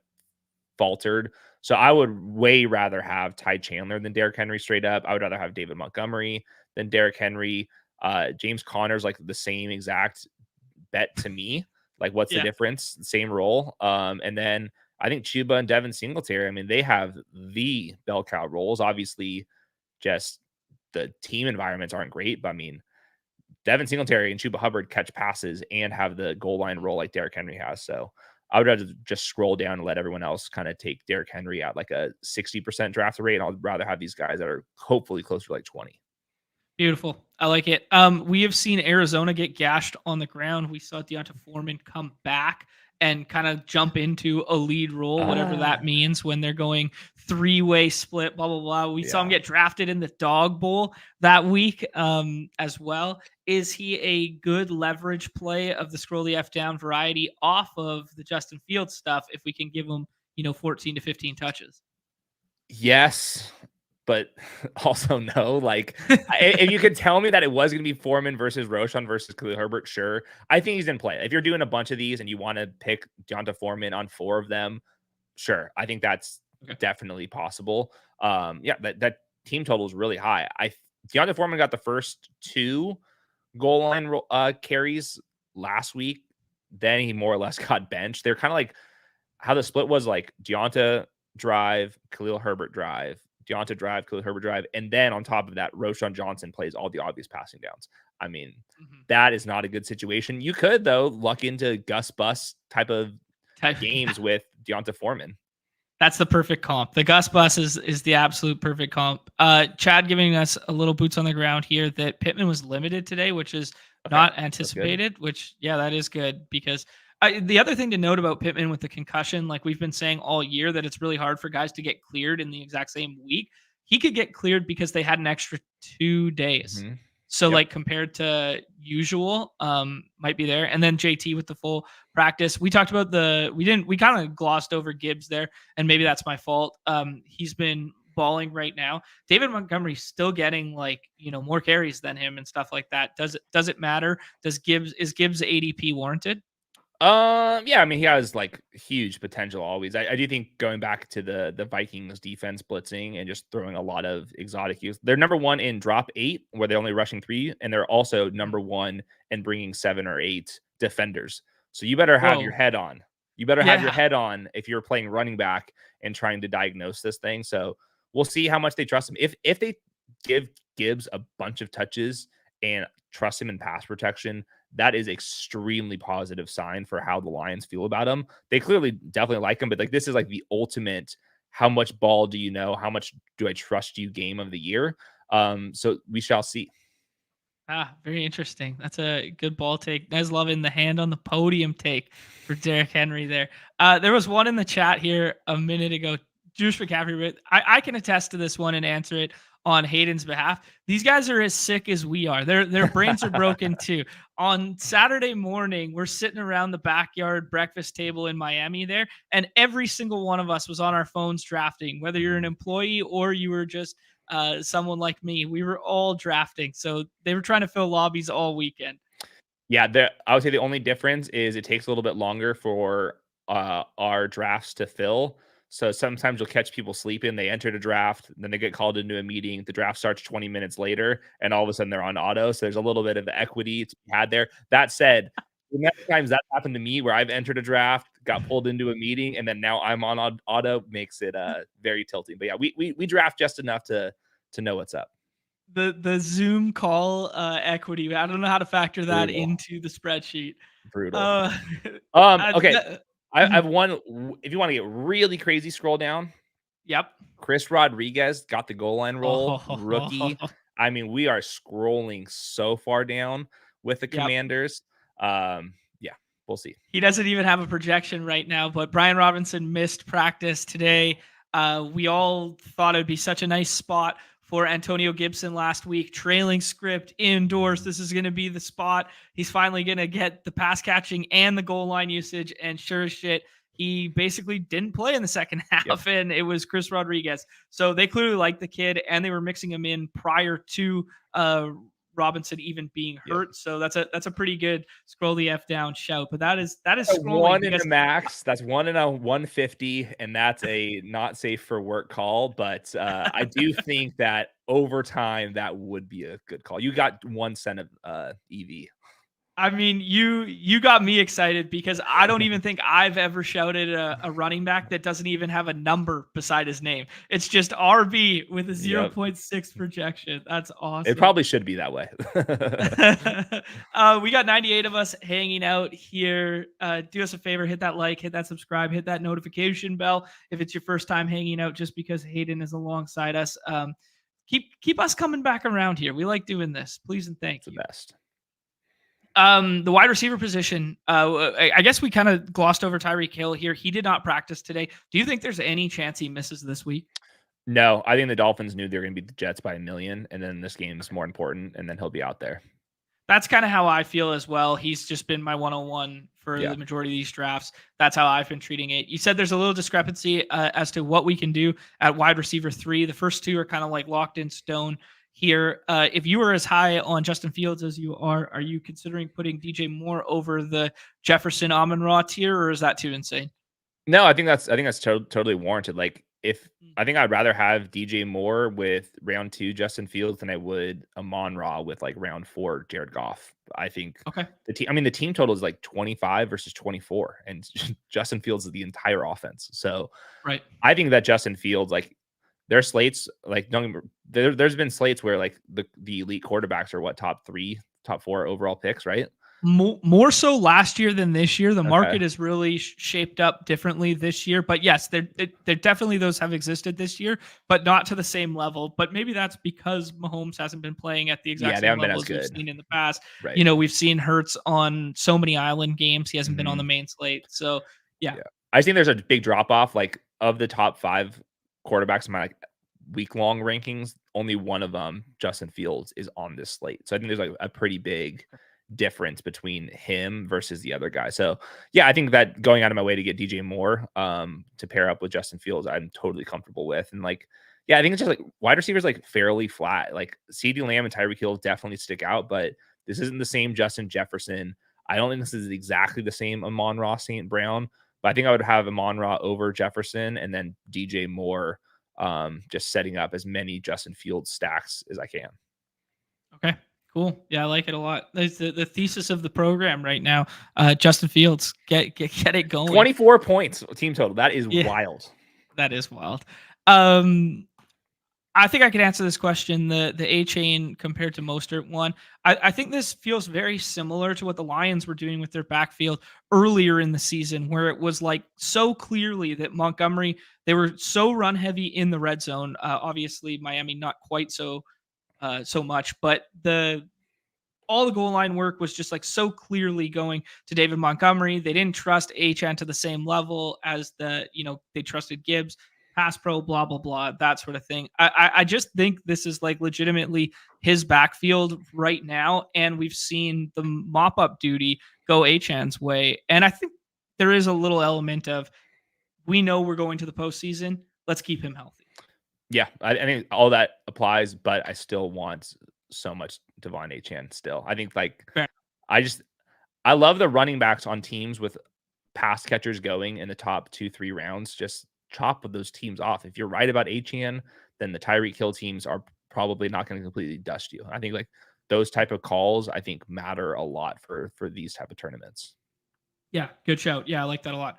faltered. So I would way rather have Ty Chandler than Derrick Henry straight up. I would rather have David Montgomery than Derrick Henry. James Conner's like the same exact bet to me. Like, what's the Yeah. difference? Same role. And then I think Chuba and Devin Singletary, I mean, they have the bell cow roles. Obviously, just the team environments aren't great, but I mean, Devin Singletary and Chuba Hubbard catch passes and have the goal line role like Derrick Henry has. So I would rather just scroll down and let everyone else kind of take Derrick Henry at like a 60% draft rate. And I'd rather have these guys that are hopefully closer to like 20. Beautiful. I like it. We have seen Arizona get gashed on the ground. We saw Deonta Foreman come back and kind of jump into a lead role, whatever Ah, that means when they're going three-way split, blah, blah, blah. We saw him yeah. get drafted in the dog bowl that week as well. Is he a good leverage play of the scroll the F down variety off of the Justin Fields stuff if we can give him, 14 to 15 touches? Yes, but also no. Like, if you could tell me that it was going to be Foreman versus Roshan versus Khalil Herbert, sure. I think he's in play. If you're doing a bunch of these and you want to pick Deonta Foreman on 4 of them, sure. I think that's Okay. definitely possible. Yeah, that team total is really high. Deonta Foreman got the first 2 goal line carries last week. Then he more or less got benched. They're kind of like how the split was like Deonta drive, Khalil Herbert drive, Deonta drive, Khalil Herbert drive, and then on top of that, Roshan Johnson plays all the obvious passing downs. I mean, Mhm. that is not a good situation. You could though luck into Gus Bus type of games with Deonta Foreman. That's the perfect comp. The Gus Bus is the absolute perfect comp. Chad giving us a little boots on the ground here that Pittman was limited today, which is Okay, not that's good. anticipated. Which that is good because the other thing to note about Pittman with the concussion, like we've been saying all year, that it's really hard for guys to get cleared in the exact same week. He could get cleared because they had an extra 2 days. Mm-hmm. So Yep. like compared to usual, might be there. And then JT with the full practice. We talked about we kind of glossed over Gibbs there, and maybe that's my fault. He's been balling right now. David Montgomery's still getting more carries than him and stuff like that. Does it matter? Is Gibbs ADP warranted? Yeah, I mean, he has like huge potential always. I do think going back to the Vikings defense blitzing and just throwing a lot of exotic use. They're number 1 in drop 8, where they're only rushing 3, and they're also Mhm. number 1 in bringing 7 or 8 defenders. So you better have your Whoa. head on. You better have your Yeah. head on if you're playing running back and trying to diagnose this thing. So we'll see how much they trust him. If they give Gibbs a bunch of touches and trust him in pass protection, that is extremely positive sign for how the Lions feel about him. They clearly definitely like him, but like this is like the ultimate how much ball do you know? How much do I trust you game of the year? So we shall see. Very interesting. That's a good ball take. Nice loving the hand on the podium take for Derrick Henry there. There was one in the chat here a minute ago. Juice McCaffrey, but I can attest to this one and answer it on Hayden's behalf. These guys are as sick as we are. Their brains are broken too. On Saturday morning, we're sitting around the backyard breakfast table in Miami there, and every single one of us was on our phones drafting, whether you're an employee or you were just someone like me. We were all drafting, so they were trying to fill lobbies all weekend. Yeah, I would say the only difference is it takes a little bit longer for our drafts to fill. So sometimes you'll catch people sleeping. They enter the draft, then they get called into a meeting. The draft starts 20 minutes later, and all of a sudden they're on auto. So there's a little bit of equity to be had there. That said, the amount of times that happened to me where I've entered a draft, got pulled into a meeting, and then now I'm on auto makes it very tilting. But yeah, we draft just enough to know what's up. The Zoom call equity. I don't know how to factor that Brutal. into the spreadsheet. Brutal. Uh, Okay. I've mhm. one. If you want to get really crazy, scroll down. Yep. Chris Rodriguez got the goal line roll, rookie. Oh, I mean, we are scrolling so far down with the yep. Commanders. Yeah, we'll see. He doesn't even have a projection right now, but Brian Robinson missed practice today. We all thought it would be such a nice spot for Antonio Gibson last week, trailing script indoors. This is going to be the spot. He's finally going to get the pass catching and the goal line usage. And sure as shit, he basically didn't play in the second half, and it was Chris Rodriguez. So they clearly liked the kid, and they were mixing him in prior to Robinson even being hurt. Yep. So that's a pretty good scroll the F down shout. But that is scrolling. One in a max. That's 1 in a 150, and that's a not safe for work call. But I do think that over time that would be a good call. You got 1 cent of EV. I mean, you got me excited because I don't even think I've ever shouted a running back that doesn't even have a number beside his name. It's just RB with a 0.6 projection. That's awesome. It probably should be that way. We got 98 of us hanging out here. Do us a favor, hit that like, hit that subscribe, hit that notification bell if it's your first time hanging out just because Hayden is alongside us. Keep us coming back around here. We like doing this. Please and thank you. The best. The wide receiver position, I guess we kind of glossed over Tyreek Hill here. He did not practice today. Do you think there's any chance he misses this week? No, I think the Dolphins knew they were going to beat the Jets by 1 million, and then this game is more important, and then he'll be out there. That's kind of how I feel as well. He's just been my 101 for the majority of these drafts. That's how I've been treating it. You said there's a little discrepancy as to what we can do at wide receiver 3. The first 2 are kind of like locked in stone here. If you were as high on Justin Fields as you are you considering putting DJ Moore over the Jefferson Amon-Ra tier, or is that too insane? No, I think that's totally warranted. Like, if I think I'd rather have DJ Moore with round 2 Justin Fields than I would Amon-Ra with like round 4 Jared Goff. I think the team total is like 25 versus 24, and Justin Fields is the entire offense. So I think that Justin Fields, like, their slates, like, there's been slates where like the elite quarterbacks are top 3, top 4 overall picks, right? More so last year than this year. The market is really shaped up differently this year. But yes, there definitely those have existed this year, but not to the same level. But maybe that's because Mahomes hasn't been playing at the exact same level as we've seen in the past. Right. You know, we've seen Hurts on so many island games. He hasn't been on the main slate. So yeah. I think there's a big drop off. Like, of the top 5 quarterbacks in my week-long rankings, only one of them, Justin Fields, is on this slate. So I think there's like a pretty big difference between him versus the other guy. So yeah, I think that going out of my way to get DJ Moore to pair up with Justin Fields, I'm totally comfortable with. And like, yeah, I think it's just like wide receivers like fairly flat. Like, CeeDee Lamb and Tyreek Hill definitely stick out, but this isn't the same Justin Jefferson. I don't think this is exactly the same Amon-Ra St. Brown, but I think I would have Amon-Ra over Jefferson, and then DJ Moore just setting up as many Justin Fields stacks as I can. Okay, cool. Yeah, I like it a lot. That's the thesis of the program right now. Justin Fields, get it going. 24 points team total. That is wild. That is wild. I think I could answer this question. The A chain compared to Mostert one. I think this feels very similar to what the Lions were doing with their backfield earlier in the season, where it was like so clearly that Montgomery, they were so run heavy in the red zone. Obviously, Miami not quite so much, but all the goal line work was just like so clearly going to David Montgomery. They didn't trust Achane to the same level as they trusted Gibbs. Pass pro, blah, blah, blah, that sort of thing. I just think this is like legitimately his backfield right now. And we've seen the mop up duty go Achane's way. And I think there is a little element of, we know we're going to the postseason. Let's keep him healthy. Yeah, I think all that applies, but I still want so much Devon Achane still. I think like, I love the running backs on teams with pass catchers going in the top 2-3 rounds. Just chop those teams off. If you're right about Achane, then the Tyreek Hill teams are probably not going to completely dust you. I think like those type of calls, I think matter a lot for these type of tournaments. Yeah, good shout. Yeah, I like that a lot.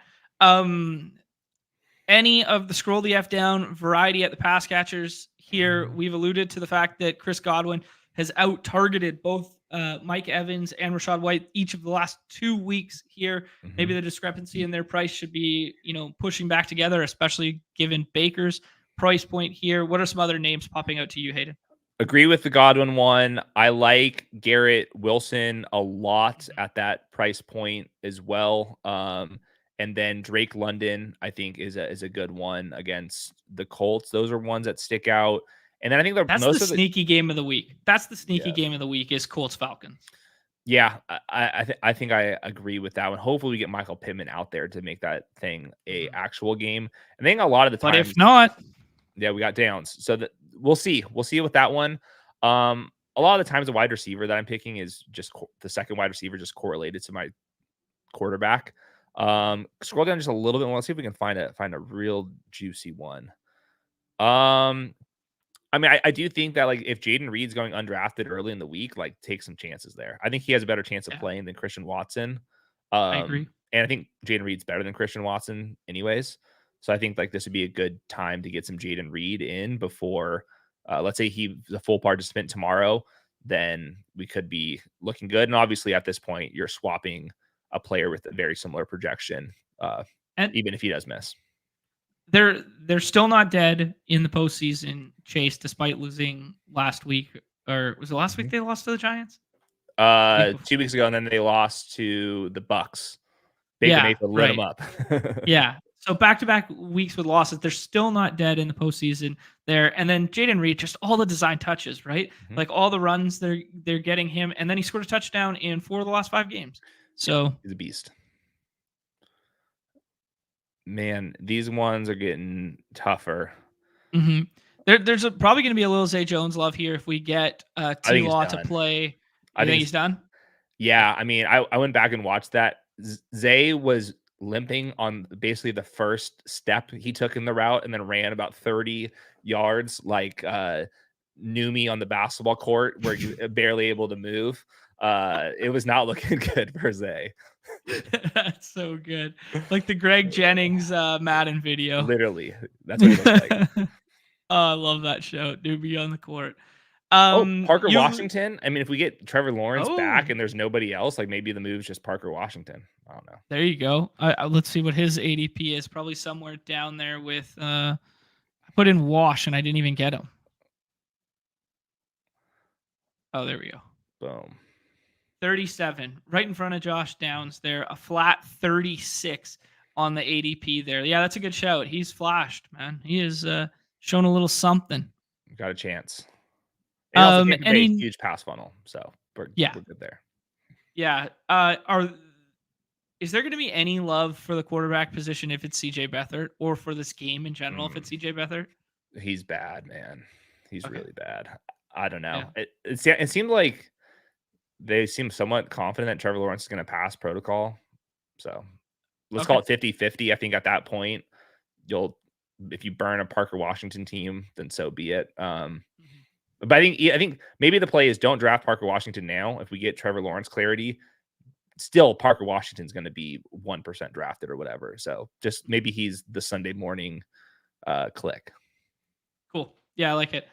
Any of the scroll the F down variety at the pass catchers here, we've alluded to the fact that Chris Godwin has out targeted both Mike Evans and Rachaad White each of the last 2 weeks here. Maybe the discrepancy in their price should be, pushing back together, especially given Baker's price point here. What are some other names popping out to you, Hayden? Agree with the Godwin one. I like Garrett Wilson a lot at that price point as well. And then Drake London, I think, is a good one against the Colts. Those are ones that stick out. And then I think that's most the of the sneaky game of the week. That's the sneaky game of the week is Colts Falcons. Yeah, I think I agree with that one. Hopefully, we get Michael Pittman out there to make that thing a actual game. I think a lot of the time, but if not, yeah, we got downs. So that we'll see. We'll see with that one. A lot of the times, the wide receiver that I'm picking is just the second wide receiver, just correlated to my quarterback. Scroll down just a little bit more. Let's see if we can find a real juicy one. I mean, I do think that, like, if Jaden Reed's going undrafted early in the week, like, take some chances there. I think he has a better chance of playing than Christian Watson. I agree. And I think Jaden Reed's better than Christian Watson anyways. So I think, like, this would be a good time to get some Jaden Reed in before, let's say he's a full participant tomorrow, then we could be looking good. And obviously at this point, you're swapping a player with a very similar projection, even if he does miss. They're still not dead in the postseason chase, despite losing last week. Or was it last week they lost to the Giants? 2 weeks ago, and then they lost to the Bucks. Baker Mayfield lit them up. Yeah. So back-to-back weeks with losses. They're still not dead in the postseason there. And then Jaden Reed, just all the design touches, right? Like all the runs they're getting him. And then he scored a touchdown in 4 of the last 5 games. So he's a beast. Man, these ones are getting tougher. There's probably going to be a little Zay Jones love here if we get T-Law to play. I think he's done? Yeah, I mean, I went back and watched that. Zay was limping on basically the first step he took in the route and then ran about 30 yards like Neumy on the basketball court where he barely able to move. It was not looking good for Zay. That's so good. Like the Greg Jennings Madden video. Literally. That's what it looks like. Oh, I love that show. Doobie on the court. Parker Washington. I mean, if we get Trevor Lawrence back and there's nobody else, like maybe the move's just Parker Washington. I don't know. There you go. Let's see what his ADP is. Probably somewhere down there with I put in Wash and I didn't even get him. Oh, there we go. Boom. 37, right in front of Josh Downs there. A flat 36 on the ADP there. Yeah, that's a good shout. He's flashed, man. He has shown a little something. Got a chance. And huge pass funnel, so we're good there. Yeah. Is there going to be any love for the quarterback position if it's CJ Beathard, or for this game in general if it's CJ Beathard? He's bad, man. He's really bad. I don't know. Yeah. It seemed like they seem somewhat confident that Trevor Lawrence is going to pass protocol. So let's call it 50-50. I think at that point, if you burn a Parker Washington team, then so be it. But I think maybe the play is don't draft Parker Washington now. If we get Trevor Lawrence clarity, still Parker Washington's going to be 1% drafted or whatever. So just maybe he's the Sunday morning click. Cool. Yeah, I like it.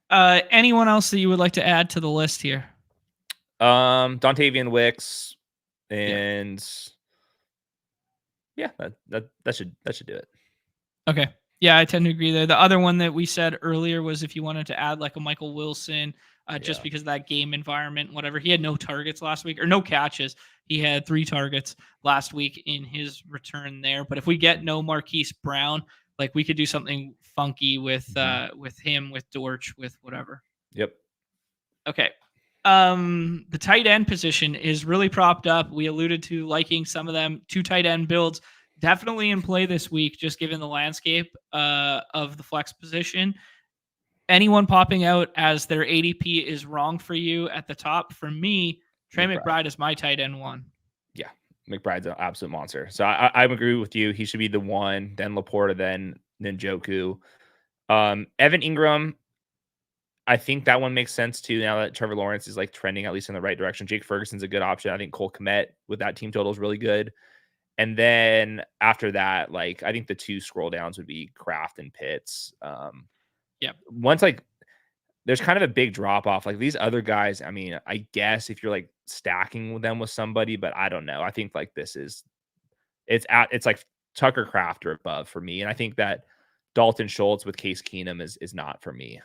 Anyone else that you would like to add to the list here? Dontavian Wicks, and that should do it. Okay. Yeah, I tend to agree there. The other one that we said earlier was if you wanted to add like a Michael Wilson, just because of that game environment, whatever. He had no targets last week, or no catches. He had 3 targets last week in his return there. But if we get no Marquise Brown, like we could do something funky with him, with Dortch, with whatever. Yep. Okay. The tight end position is really propped up. We alluded to liking some of them. 2 tight end builds definitely in play this week, just given the landscape of the flex position. Anyone popping out as their ADP is wrong for you at the top? For me, Trey McBride is my tight end 1. Yeah, McBride's an absolute monster. So I agree with you. He should be the 1, then Laporta, then Njoku. Evan Ingram, I think that one makes sense too. Now that Trevor Lawrence is like trending at least in the right direction, Jake Ferguson's a good option. I think Cole Kmet with that team total is really good. And then after that, like I think the two scroll downs would be Kraft and Pitts. Once like there's kind of a big drop off. Like these other guys, I mean, I guess if you're like stacking them with somebody, but I don't know. I think like it's like Tucker Kraft or above for me. And I think that Dalton Schultz with Case Keenum is not for me.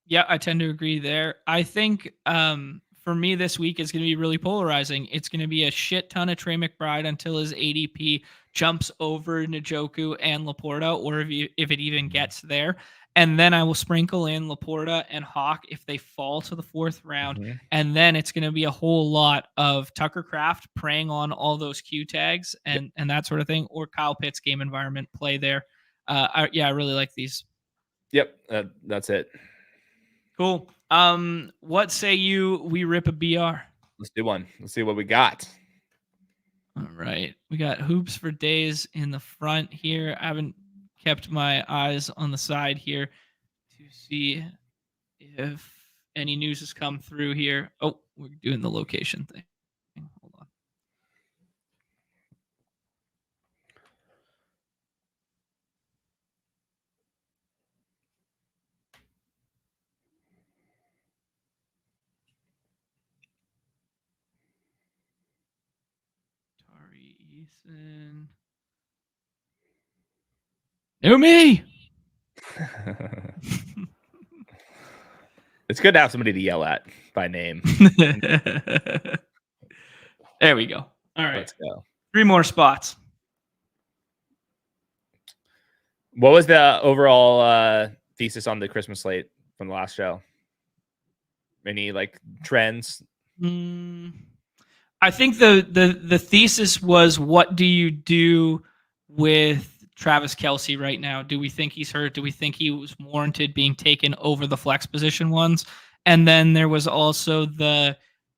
Yeah, I tend to agree there. I think for me this week is going to be really polarizing. It's going to be a shit ton of Trey McBride until his ADP jumps over Njoku and Laporta, or if it even gets there. And then I will sprinkle in Laporta and Hawk if they fall to the fourth round. Mm-hmm. And then it's going to be a whole lot of Tucker Kraft preying on all those Q tags and that sort of thing, or Kyle Pitts game environment play there. I really like these. Yep, that's it. Cool. What say we rip a BR? Let's do one. Let's see what we got. All right. We got hoops for days in the front here. I haven't kept my eyes on the side here to see if any news has come through here. Oh, we're doing the location thing. Hold on. Eason. Neumy! It's good to have somebody to yell at by name. There we go. All right. Let's go. 3 more spots. What was the overall thesis on the Christmas slate from the last show? Any like trends? I think the thesis was, what do you do with Travis Kelce right now? Do we think he's hurt? Do we think he was warranted being taken over the flex position ones? And then there was also the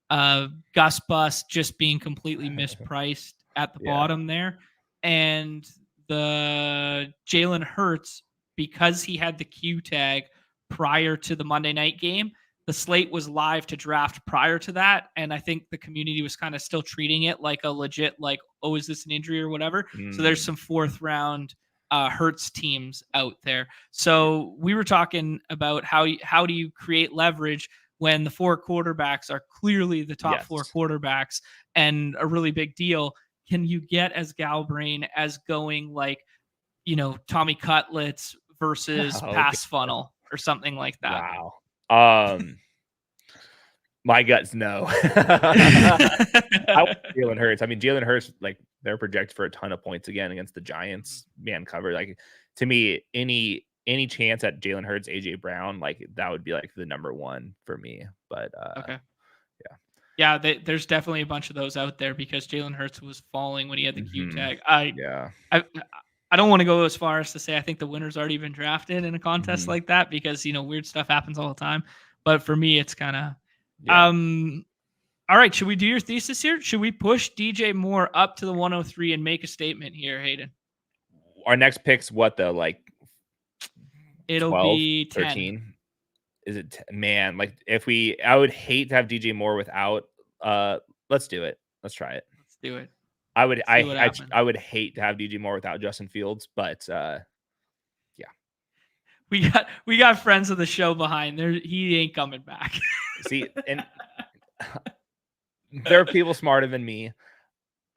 Gus Bus just being completely mispriced at the bottom there. And the Jalen Hurts, because he had the Q tag prior to the Monday night game, the slate was live to draft prior to that. And I think the community was kind of still treating it like a legit, like, oh, is this an injury or whatever? So there's some 4th round Hurts teams out there. So we were talking about how do you create leverage when the 4 quarterbacks are clearly the top 4 quarterbacks and a really big deal. Can you get as Galbrain as going like, Tommy Cutlets versus Pass Funnel or something like that? Wow. My guts no. I want Jalen Hurts. I mean, Jalen Hurts, like, they're projected for a ton of points again against the Giants man cover. Like, to me, any chance at Jalen Hurts, AJ Brown, like, that would be like the number one for me. But okay. Yeah, there's definitely a bunch of those out there because Jalen Hurts was falling when he had the Q tag. I don't want to go as far as to say I think the winner's already been drafted in a contest like that because, weird stuff happens all the time. But for me, it's kind of all right. Should we do your thesis here? Should we push DJ Moore up to the 103 and make a statement here, Hayden? Our next pick's what though? Like, it'll 12, be 10. 13. Is it man? Like, I would hate to have DJ Moore without. Let's do it. Let's try it. Let's do it. I would hate to have DJ Moore without Justin Fields, but we got friends of the show behind there. He ain't coming back. See, and there are people smarter than me.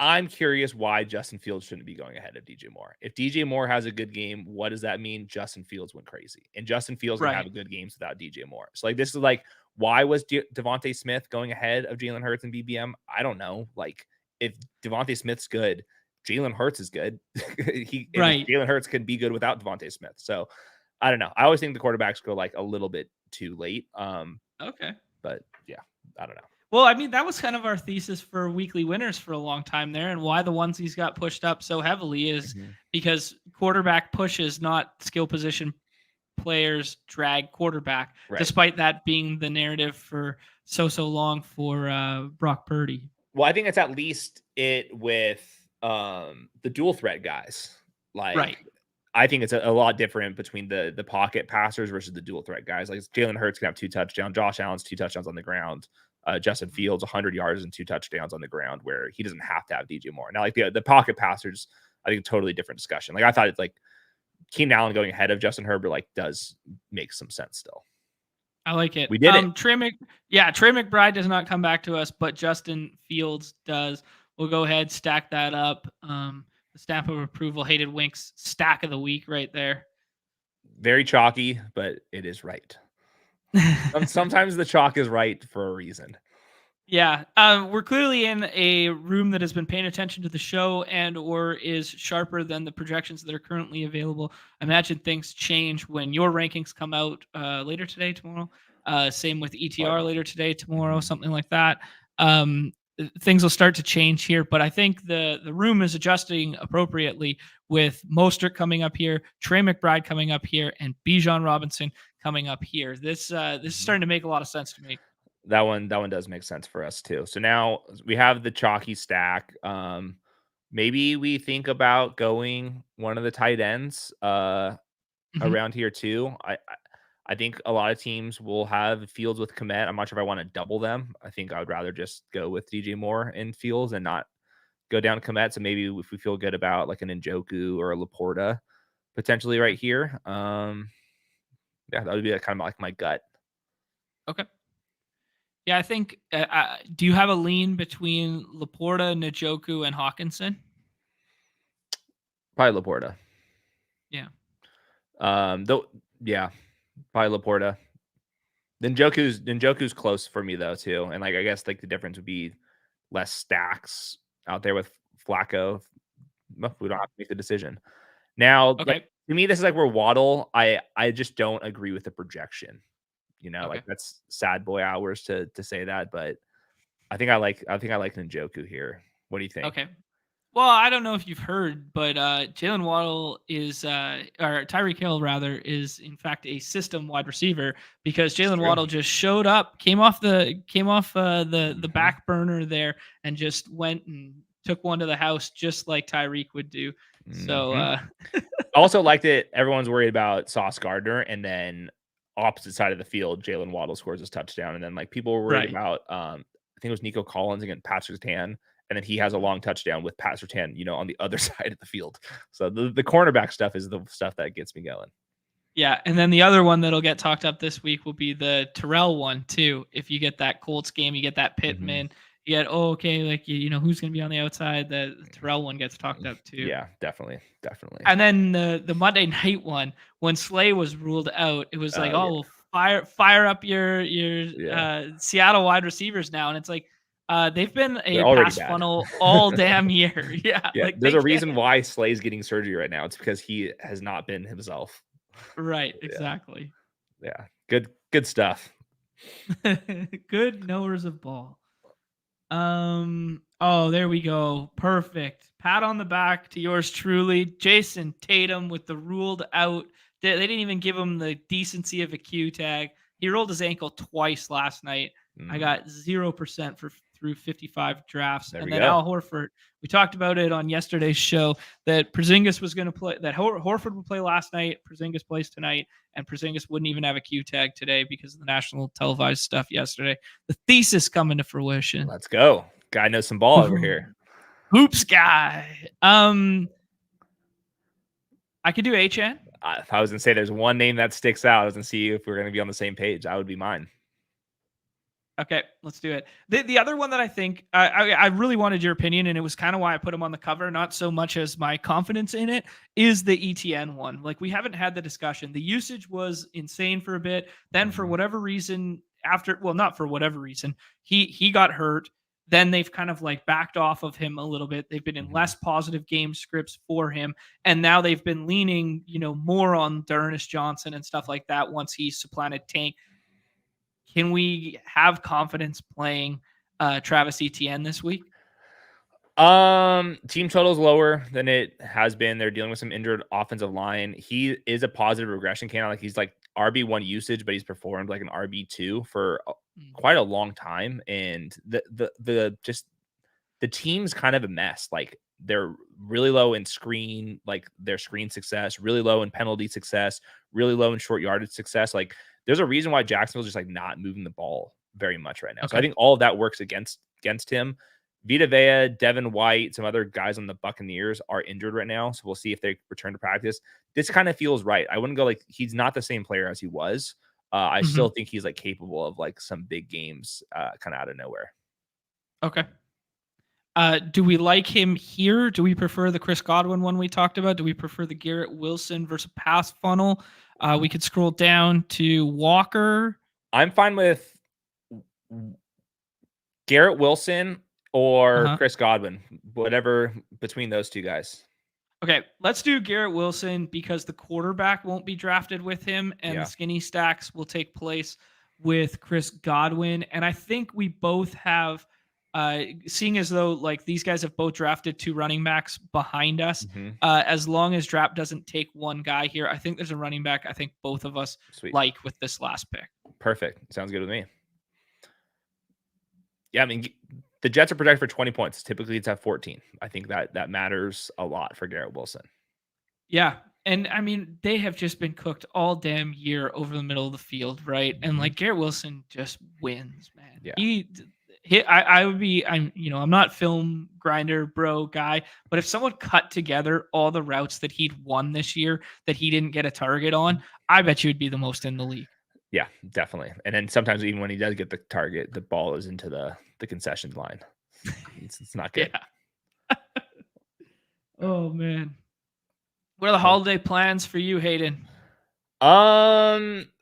I'm curious why Justin Fields shouldn't be going ahead of DJ Moore. If DJ Moore has a good game, what does that mean? Justin Fields went crazy, and Justin Fields can have good games without DJ Moore. So, like, this is like, why was Devontae Smith going ahead of Jalen Hurts and BBM? I don't know. Like, if Devontae Smith's good, Jalen Hurts is good. Jalen Hurts can be good without Devontae Smith. So, I don't know. I always think the quarterbacks go like a little bit too late. Okay. But yeah, I don't know. Well, I mean, that was kind of our thesis for weekly winners for a long time there. And why the onesies got pushed up so heavily is because quarterback pushes, not skill position players drag quarterback, despite that being the narrative for so long for Brock Purdy. Well, I think it's at least it with the dual threat guys. Like, I think it's a lot different between the pocket passers versus the dual threat guys. Like Jalen Hurts can have 2 touchdowns. Josh Allen's 2 touchdowns on the ground. Justin Fields 100 yards and 2 touchdowns on the ground, where he doesn't have to have DJ Moore. Now, like the pocket passers, I think totally different discussion. Like I thought it's like Keenan Allen going ahead of Justin Herbert like does make some sense still. I like it. We did it. Trey McBride does not come back to us, but Justin Fields does. We'll go ahead, stack that up. The stamp of approval, Hayden Winks stack of the week right there. Very chalky, but it is right. Sometimes the chalk is right for a reason. Yeah, we're clearly in a room that has been paying attention to the show and or is sharper than the projections that are currently available. I imagine things change when your rankings come out later today, tomorrow. Same with ETR later today, tomorrow, something like that. Things will start to change here, but I think the room is adjusting appropriately with Mostert coming up here, Trey McBride coming up here, and Bijan Robinson coming up here. This is starting to make a lot of sense to me. That one does make sense for us too. So now we have the chalky stack. Maybe we think about going one of the tight ends around here too. I think a lot of teams will have Fields with Kmet. I'm not sure if I want to double them. I think I would rather just go with DJ Moore in Fields and not go down Kmet. So maybe if we feel good about like an Njoku or a Laporta potentially right here. Yeah, that would be kind of like my gut. Okay. Yeah, I think. Do you have a lean between Laporta, Njoku, and Hawkinson? Probably Laporta. Yeah. Though, yeah, probably Laporta. Then Njoku's close for me though too, and like I guess like the difference would be less stacks out there with Flacco. We don't have to make the decision now. Okay. Like, to me, this is like where Waddle. I just don't agree with the projection. Like that's sad boy hours to say that, but I think I like Njoku here. What do you think? Okay. Well, I don't know if you've heard, but Jalen Waddle is, or Tyreek Hill rather, is in fact a system wide receiver because Jalen Waddle just showed up, came off the back burner there, and just went and took one to the house just like Tyreek would do. So, I also liked it. Everyone's worried about Sauce Gardner, and then opposite side of the field, Jalen Waddle scores his touchdown, and then like people were worried about, I think it was Nico Collins against Patrick Surtain. And then he has a long touchdown with Pat Surtain, on the other side of the field. So the cornerback stuff is the stuff that gets me going. Yeah, and then the other one that'll get talked up this week will be the Terrell one too. If you get that Colts game, you get that Pittman, you get who's going to be on the outside. The Terrell one gets talked up too. Yeah, definitely. And then the Monday night one, when Slay was ruled out, it was like, we'll fire up your Seattle wide receivers now, and it's like. They've been a pass funnel all damn year. Yeah. Like there's a reason why Slay's getting surgery right now. It's because he has not been himself. Right. Exactly. Yeah. Good stuff. Good knowers of ball. Oh, there we go. Perfect. Pat on the back to yours truly. Jason Tatum with the ruled out. They didn't even give him the decency of a Q tag. He rolled his ankle twice last night. I got 0% through 55 drafts. And then Al Horford, we talked about it on yesterday's show that Porzingis was going to play, that Horford would play last night, Porzingis plays tonight, and Porzingis wouldn't even have a Q tag today because of the national televised stuff yesterday. The thesis coming to fruition. Let's go. Guy knows some ball over here. Hoops guy. I could do HN. If I was going to say there's one name that sticks out, I was going to see if we're going to be on the same page. That would be mine. Okay, let's do it. The other one that I think I really wanted your opinion, and it was kind of why I put him on the cover, not so much as my confidence in it, is the ETN one. Like, we haven't had the discussion. The usage was insane for a bit. Then for whatever reason, not for whatever reason, he got hurt. Then they've kind of like backed off of him a little bit. They've been in less positive game scripts for him. And now they've been leaning, more on D'Ernest Johnson and stuff like that once he supplanted Tank. Can we have confidence playing Travis Etienne this week? Team total's lower than it has been. They're dealing with some injured offensive line. He is a positive regression candidate. Like, he's like RB1 usage, but he's performed like an RB2 for quite a long time. And the team's kind of a mess. Like, they're really low in screen, like their screen success, really low in penalty success, really low in short yardage success. Like there's a reason why Jacksonville's just like not moving the ball very much right now. So I Okay. think all of that works against him. Vita Vea, Devin White, some other guys on the Buccaneers are injured right now. So we'll see if they return to practice. This kind of feels right. I wouldn't go like he's not the same player as he was. I still think he's like capable of like some big games kind of out of nowhere. Okay. Do we like him here? Do we prefer the Chris Godwin one we talked about? Do we prefer the Garrett Wilson versus pass funnel? We could scroll down to Walker. I'm fine with Garrett Wilson or Chris Godwin, whatever between those two guys. Okay, let's do Garrett Wilson because the quarterback won't be drafted with him, and the skinny stacks will take place with Chris Godwin. And I think we both have, seeing as though like these guys have both drafted 2 running backs behind us, as long as draft doesn't take one guy here, I think there's a running back I think both of us like with this last pick. Perfect. Sounds good with me. Yeah, I mean, the Jets are projected for 20 points. Typically, it's at 14. I think that matters a lot for Garrett Wilson. Yeah. And I mean, they have just been cooked all damn year over the middle of the field, right? And like Garrett Wilson just wins, man. Yeah. I would be, I'm not film grinder bro guy, but if someone cut together all the routes that he'd won this year that he didn't get a target on, I bet you would be the most in the league. Yeah, definitely. And then sometimes even when he does get the target, the ball is into the concession line. It's not good. Yeah. Oh man. What are the holiday plans for you, Hayden?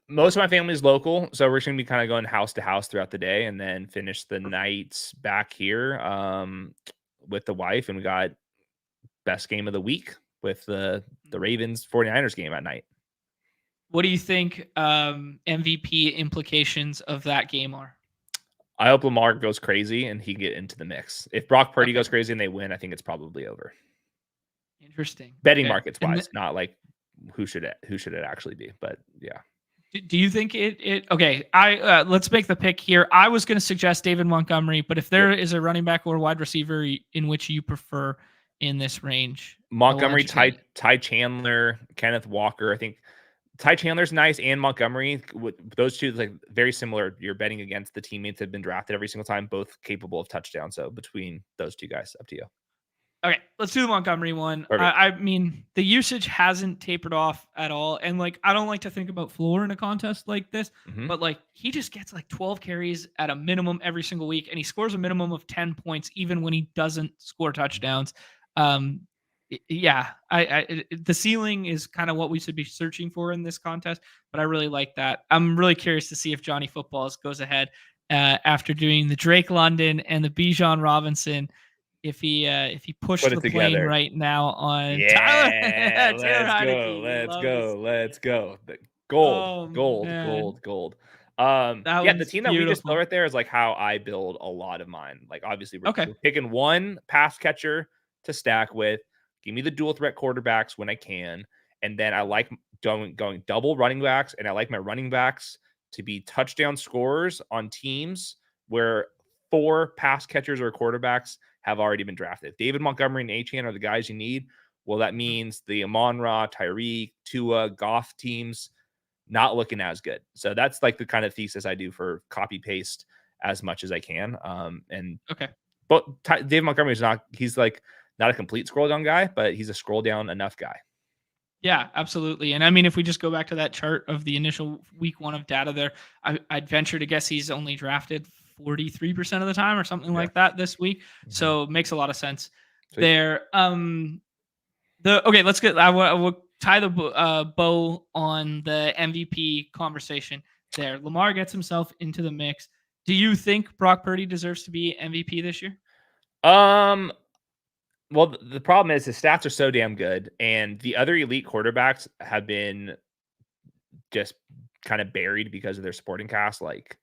Most of my family is local, so we're just gonna be kind of going house to house throughout the day, and then finish the nights back here with the wife, and we got best game of the week with the Ravens 49ers game at night. What do you think MVP implications of that game are? I hope Lamar goes crazy and he can get into the mix. If Brock Purdy goes crazy and they win, I think it's probably over. Interesting. Betting markets wise, not like who should it actually be, but yeah. Do you think it okay? Let's make the pick here. I was going to suggest David Montgomery, but if there is a running back or wide receiver in which you prefer in this range, Montgomery, Ty Chandler, Kenneth Walker. I think Ty Chandler's nice, and Montgomery. Those two, like very similar. You're betting against the teammates that have been drafted every single time, both capable of touchdowns. So between those two guys, up to you. Okay, let's do the Montgomery one. I mean, the usage hasn't tapered off at all. And like, I don't like to think about floor in a contest like this, but like he just gets like 12 carries at a minimum every single week. And he scores a minimum of 10 points, even when he doesn't score touchdowns. Yeah, the ceiling is kind of what we should be searching for in this contest, but I really like that. I'm really curious to see if Johnny Footballs goes ahead after doing the Drake London and the Bijan Robinson. If he pushed the plane together right now on Tyler, let's go. Gold. The team that we just built right there is like how I build a lot of mine. Like obviously we're picking one pass catcher to stack with. Give me the dual threat quarterbacks when I can, and then I like going double running backs, and I like my running backs to be touchdown scorers on teams where 4 pass catchers or quarterbacks have already been drafted. David Montgomery and Achane are the guys you need. Well, that means the Amon-Ra, Tyreek, Tua, Goff teams not looking as good. So that's like the kind of thesis I do for copy paste as much as I can. But David Montgomery is he's like not a complete scroll down guy, but he's a scroll down enough guy. Yeah, absolutely. And I mean, if we just go back to that chart of the initial week 1 of data there, I'd venture to guess he's only drafted 43% of the time or something like that this week. So it makes a lot of sense there. Let's get, I will tie the bow on the MVP conversation there. Lamar gets himself into the mix. Do you think Brock Purdy deserves to be MVP this year? Well, the problem is his stats are so damn good, and the other elite quarterbacks have been just kind of buried because of their supporting cast. Like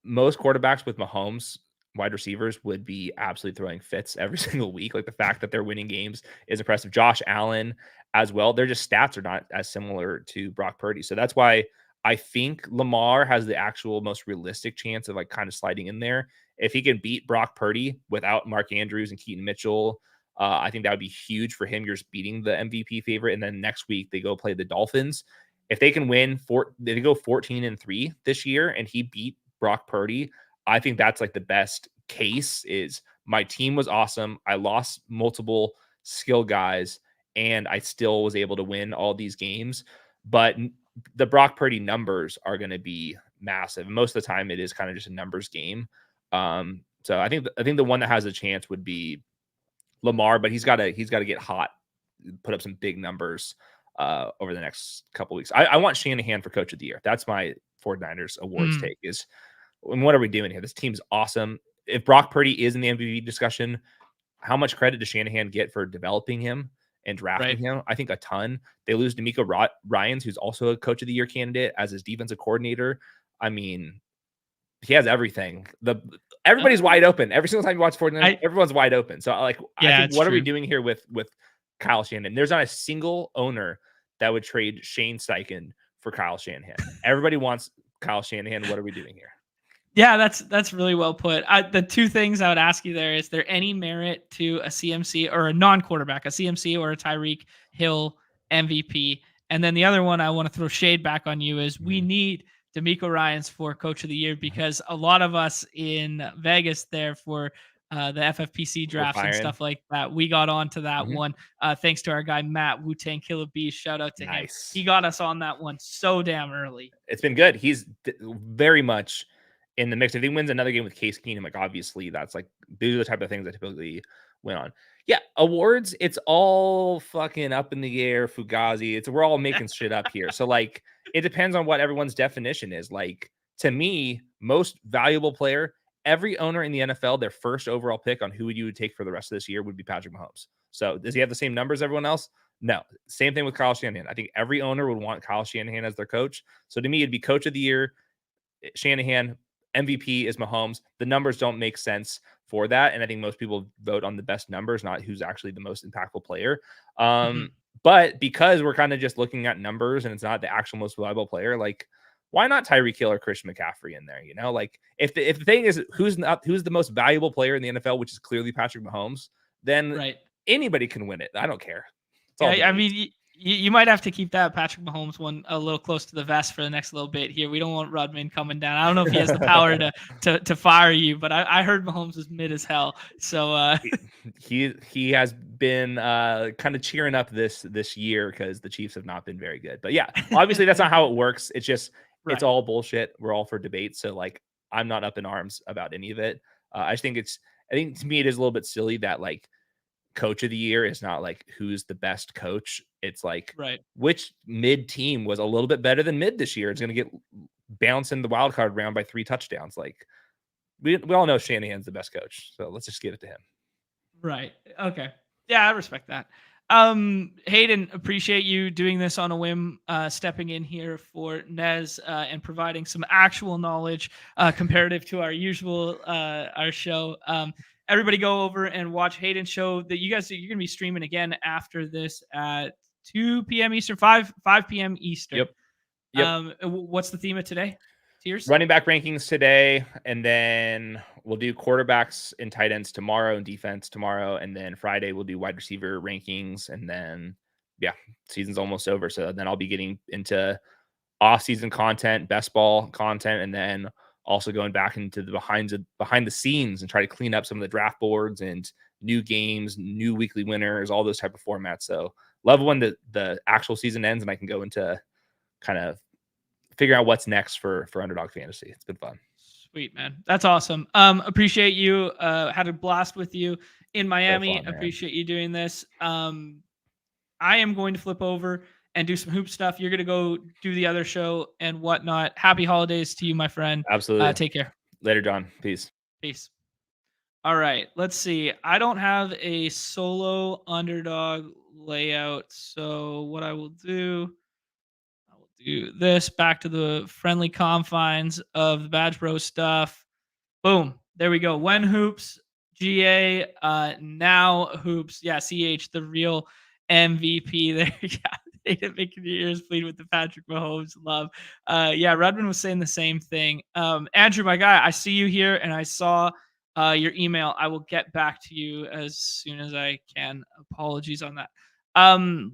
most quarterbacks with Mahomes, wide receivers would be absolutely throwing fits every single week. Like the fact that they're winning games is impressive. Josh Allen as well. Their just stats are not as similar to Brock Purdy. So that's why I think Lamar has the actual most realistic chance of like kind of sliding in there. If he can beat Brock Purdy without Mark Andrews and Keaton Mitchell, I think that would be huge for him. You're just beating the MVP favorite. And then next week they go play the Dolphins. If they can win they go 14-3 this year and he beat Brock Purdy, I think that's like the best case is my team was awesome. I lost multiple skill guys and I still was able to win all these games. But the Brock Purdy numbers are going to be massive. Most of the time, it is kind of just a numbers game. So I think the one that has a chance would be Lamar, but he's got to get hot, put up some big numbers over the next couple weeks. I want Shanahan for Coach of the Year. That's my 49ers awards take. Is and what are we doing here? This team's awesome. If Brock Purdy is in the MVP discussion, how much credit does Shanahan get for developing him and drafting him? I think a ton. They lose D'Amico Ryans, who's also a Coach of the Year candidate as his defensive coordinator. I mean, he has everything. Everybody's wide open. Every single time you watch Fortnite, everyone's wide open. So I think what are we doing here with Kyle Shanahan? There's not a single owner that would trade Shane Steichen for Kyle Shanahan. Everybody wants Kyle Shanahan. What are we doing here? Yeah, that's really well put. The two things I would ask you there, is there any merit to a CMC or a non-quarterback, a CMC or a Tyreek Hill MVP? And then the other one I want to throw shade back on you is we need D'Amico Ryans for Coach of the Year, because a lot of us in Vegas there for the FFPC drafts and stuff like that, we got onto that one thanks to our guy Matt Wu-Tang Killer Bees. Shout out to him. He got us on that one so damn early. It's been good. He's very much in the mix. If he wins another game with Case Keenum, like obviously that's like these are the type of things that typically win on. Yeah, awards, it's all fucking up in the air, Fugazi. We're all making shit up here. So like it depends on what everyone's definition is. Like to me, most valuable player, every owner in the NFL, their first overall pick on who you would take for the rest of this year would be Patrick Mahomes. So does he have the same numbers as everyone else? No. Same thing with Kyle Shanahan. I think every owner would want Kyle Shanahan as their coach. So to me, it'd be Coach of the Year, Shanahan. MVP is Mahomes. The numbers don't make sense for that. And I think most people vote on the best numbers, not who's actually the most impactful player. But because we're kind of just looking at numbers and it's not the actual most valuable player, like why not Tyreek Hill or Christian McCaffrey in there? You know, like if the thing is who's the most valuable player in the NFL, which is clearly Patrick Mahomes, then anybody can win it. I don't care. Yeah, I mean, you might have to keep that Patrick Mahomes one a little close to the vest for the next little bit here. We don't want Rudman coming down. I don't know if he has the power to fire you, but I heard Mahomes is mid as hell. So he has been kind of cheering up this year because the Chiefs have not been very good. But yeah, obviously that's not how it works. It's just it's all bullshit. We're all for debate. So like I'm not up in arms about any of it. I think to me it is a little bit silly that like Coach of the Year is not like who's the best coach. It's like which mid team was a little bit better than mid this year. It's going to get bounced in the wild card round by 3 touchdowns. Like we all know Shanahan's the best coach, so let's just give it to him. Right. Okay. Yeah, I respect that. Hayden, appreciate you doing this on a whim, stepping in here for Nez and providing some actual knowledge comparative to our usual our show. Everybody go over and watch Hayden's show that you're going to be streaming again after this at 2 p.m. Eastern, 5 p.m. Eastern. Yep. What's the theme of today? Tiers? Running back rankings today, and then we'll do quarterbacks and tight ends tomorrow and defense tomorrow. And then Friday we'll do wide receiver rankings. And then, yeah, season's almost over. So then I'll be getting into off-season content, best ball content, and then also going back into the behind the scenes and try to clean up some of the draft boards and new games, new weekly winners, all those type of formats. So love when the actual season ends and I can go into kind of figure out what's next for Underdog Fantasy. It's been fun. Sweet, man. That's awesome. Appreciate you. Had a blast with you in Miami. So fun, appreciate you doing this. I am going to flip over and do some hoop stuff. You're going to go do the other show and whatnot. Happy holidays to you, my friend. Absolutely. Take care. Later, John. Peace. All right. Let's see. I don't have a solo underdog layout. So what I will do this back to the friendly confines of the BadgeBros stuff. Boom. There we go. When hoops, GA, now hoops. Yeah, CH, the real MVP there. Yeah. Hayden making your ears bleed with the Patrick Mahomes love. Yeah, Redmond was saying the same thing. Andrew, my guy, I see you here, and I saw your email. I will get back to you as soon as I can. Apologies on that.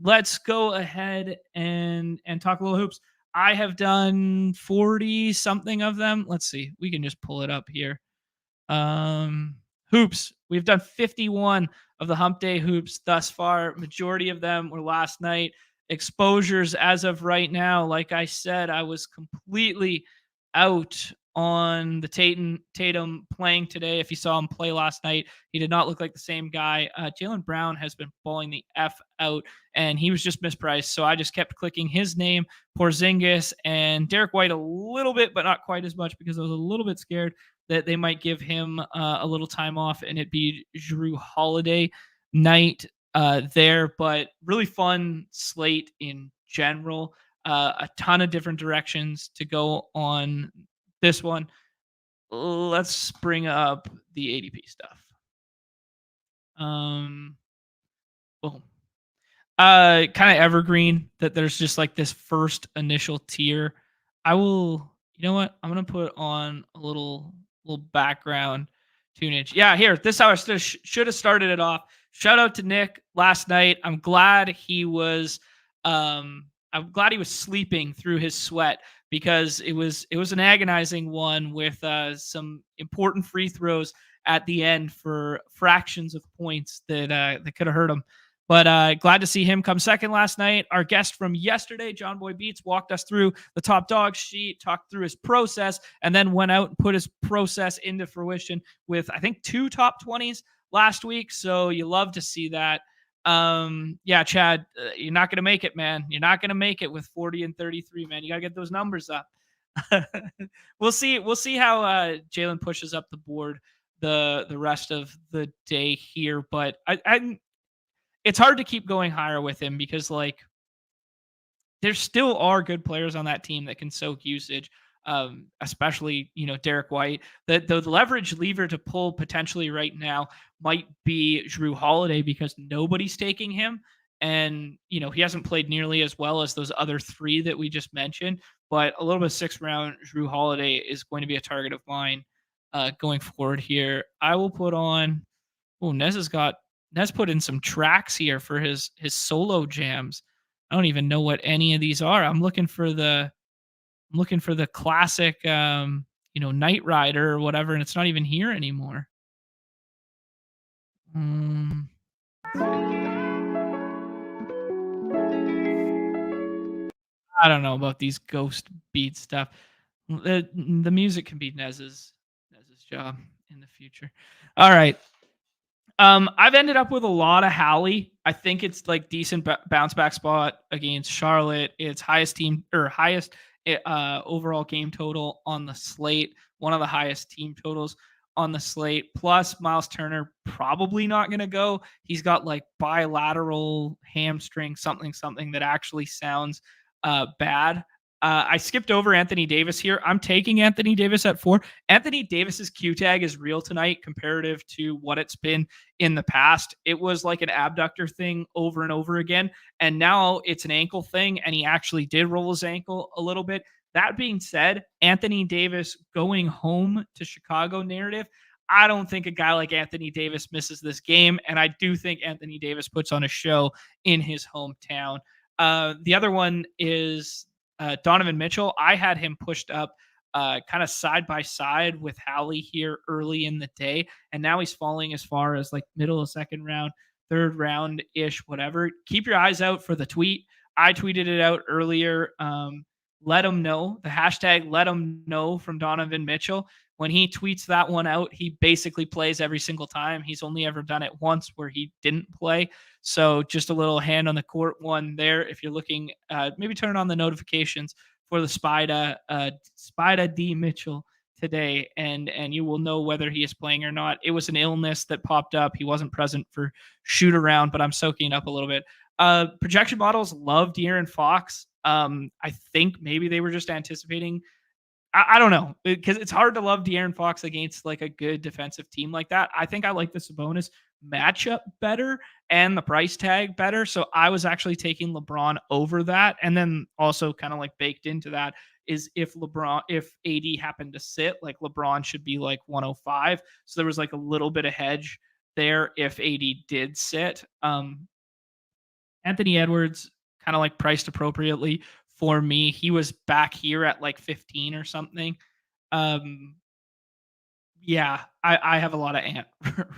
Let's go ahead and talk a little hoops. I have done 40 something of them. Let's see. We can just pull it up here. Um, Hoops. We've done 51 of the hump day hoops thus far. Majority of them were last night. Exposures as of right now, like I said, I was completely out on the Tatum playing today. If you saw him play last night, he did not look like the same guy. Jaylen Brown has been balling the F out, and he was just mispriced. So I just kept clicking his name, Porzingis, and Derek White a little bit, but not quite as much because I was a little bit scared that they might give him a little time off and it'd be Jrue Holiday night there. But really fun slate in general. A ton of different directions to go on this one. Let's bring up the ADP stuff. Boom. Kind of evergreen that there's just like this first initial tier. I will, you know what? I'm gonna put on a little background tunage. Yeah, here. This is how I should have started it off. Shout out to Nick last night. I'm glad he was sleeping through his sweat because it was an agonizing one with some important free throws at the end for fractions of points that could have hurt him. But glad to see him come second last night. Our guest from yesterday, John Boy Beats, walked us through the top dog sheet, talked through his process, and then went out and put his process into fruition with, I think, 2 top 20s last week. So you love to see that. Yeah, Chad, you're not going to make it, man. You're not going to make it with 40 and 33, man. You got to get those numbers up. We'll see how Jaylen pushes up the board the rest of the day here. But it's hard to keep going higher with him because like there still are good players on that team that can soak usage, especially Derek White. The leverage lever to pull potentially right now might be Jrue Holiday because nobody's taking him, and he hasn't played nearly as well as those other 3 that we just mentioned. But a little bit 6th round Jrue Holiday is going to be a target of mine going forward here. I will put on. Oh, Nez put in some tracks here for his solo jams. I don't even know what any of these are. I'm looking for the classic Night Rider or whatever, and it's not even here anymore. I don't know about these ghost beat stuff. The music can be Nez's job in the future. All right. I've ended up with a lot of Hallie. I think it's like decent bounce back spot against Charlotte. It's highest overall game total on the slate. One of the highest team totals on the slate. Plus, Miles Turner probably not going to go. He's got like bilateral hamstring something that actually sounds bad. I skipped over Anthony Davis here. I'm taking Anthony Davis at 4. Anthony Davis's Q tag is real tonight comparative to what it's been in the past. It was like an abductor thing over and over again. And now it's an ankle thing. And he actually did roll his ankle a little bit. That being said, Anthony Davis going home to Chicago narrative. I don't think a guy like Anthony Davis misses this game. And I do think Anthony Davis puts on a show in his hometown. The other one is Donovan Mitchell. I had him pushed up kind of side by side with Hallie here early in the day. And now he's falling as far as like middle of 2nd round, 3rd round ish, whatever. Keep your eyes out for the tweet. I tweeted it out earlier. Let him know. The hashtag let him know from Donovan Mitchell. When he tweets that one out, he basically plays every single time. He's only ever done it once where he didn't play. So just a little hand on the court one there. If you're looking, maybe turn on the notifications for the Spida D Mitchell today, and you will know whether he is playing or not. It was an illness that popped up. He wasn't present for shoot around, but I'm soaking up a little bit. Projection models love De'Aaron Fox. I think maybe they were just anticipating I don't know, because it's hard to love De'Aaron Fox against like a good defensive team like that. I think I like the Sabonis matchup better and the price tag better. So I was actually taking LeBron over that. And then also kind of like baked into that is if AD happened to sit, like LeBron should be like 105. So there was like a little bit of hedge there if AD did sit. Anthony Edwards kind of like priced appropriately for me. He was back here at like 15 or something. Um, yeah, I have a lot of Ant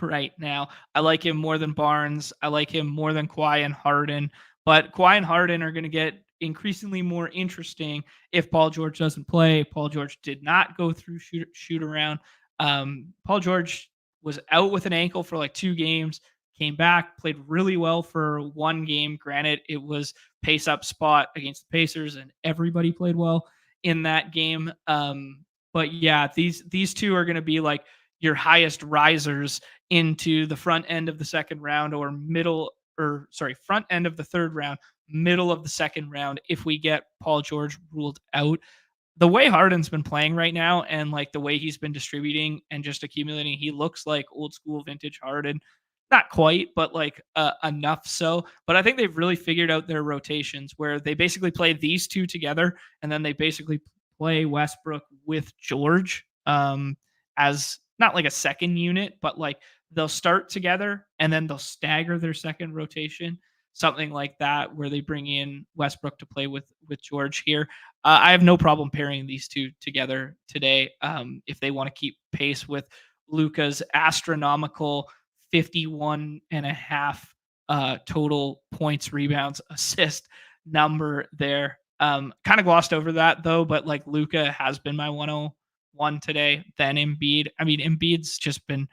right now. I like him more than Barnes. I like him more than Kawhi and Harden. But Kawhi and Harden are going to get increasingly more interesting if Paul George doesn't play. Paul George did not go through shoot around. Paul George was out with an ankle for like 2 games, came back, played really well for 1 game. Granted, it was pace up spot against the Pacers, and everybody played well in that game. But yeah, these two are going to be like your highest risers into the front end of the second round or front end of the third round, middle of the second round if we get Paul George ruled out. The way Harden's been playing right now and like the way he's been distributing and just accumulating, he looks like old school vintage Harden. Not quite, but like enough so. But I think they've really figured out their rotations where they basically play these two together and then they basically play Westbrook with George as not like a second unit, but like they'll start together and then they'll stagger their second rotation, something like that, where they bring in Westbrook to play with George here. I have no problem pairing these two together today if they want to keep pace with Luka's astronomical 51 and a half total points, rebounds, assist number there. Kind of glossed over that though, but like Luka has been my 101 today, then Embiid. I mean, Embiid's just been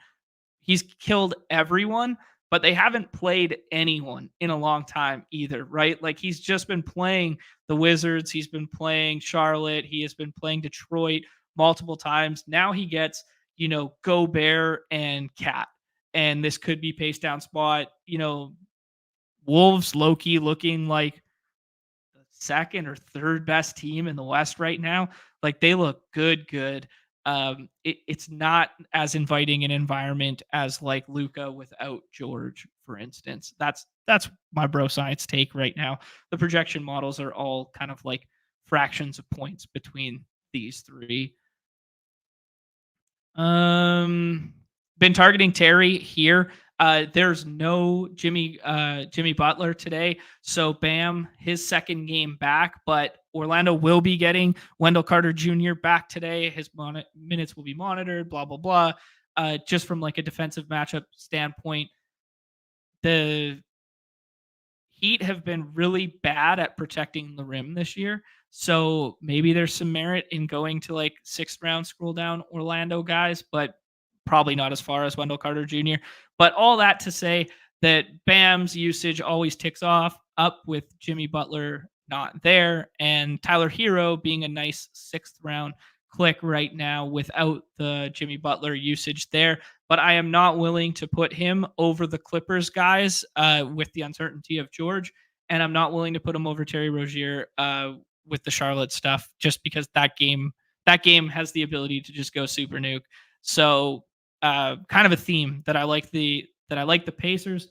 he's killed everyone, but they haven't played anyone in a long time either, right? Like he's just been playing the Wizards, he's been playing Charlotte, he has been playing Detroit multiple times. Now he gets, Gobert and Cat. And this could be pace down spot, Wolves Loki looking like the second or third best team in the West right now. Like they look good. It's not as inviting an environment as like Luka without George, for instance. That's my bro science take right now. The projection models are all kind of like fractions of points between these three. Been targeting Terry here. There's no Jimmy Butler today, so Bam, his second game back, but Orlando will be getting Wendell Carter Jr. back today. His minutes will be monitored. Blah blah blah. Just from like a defensive matchup standpoint, the Heat have been really bad at protecting the rim this year. So maybe there's some merit in going to like 6th round scroll down Orlando guys, but probably not as far as Wendell Carter Jr. But all that to say that Bam's usage always ticks off up with Jimmy Butler not there and Tyler Hero being a nice 6th round click right now without the Jimmy Butler usage there. But I am not willing to put him over the Clippers guys with the uncertainty of George. And I'm not willing to put him over Terry Rozier with the Charlotte stuff just because that game has the ability to just go super nuke. So kind of a theme that I like the Pacers.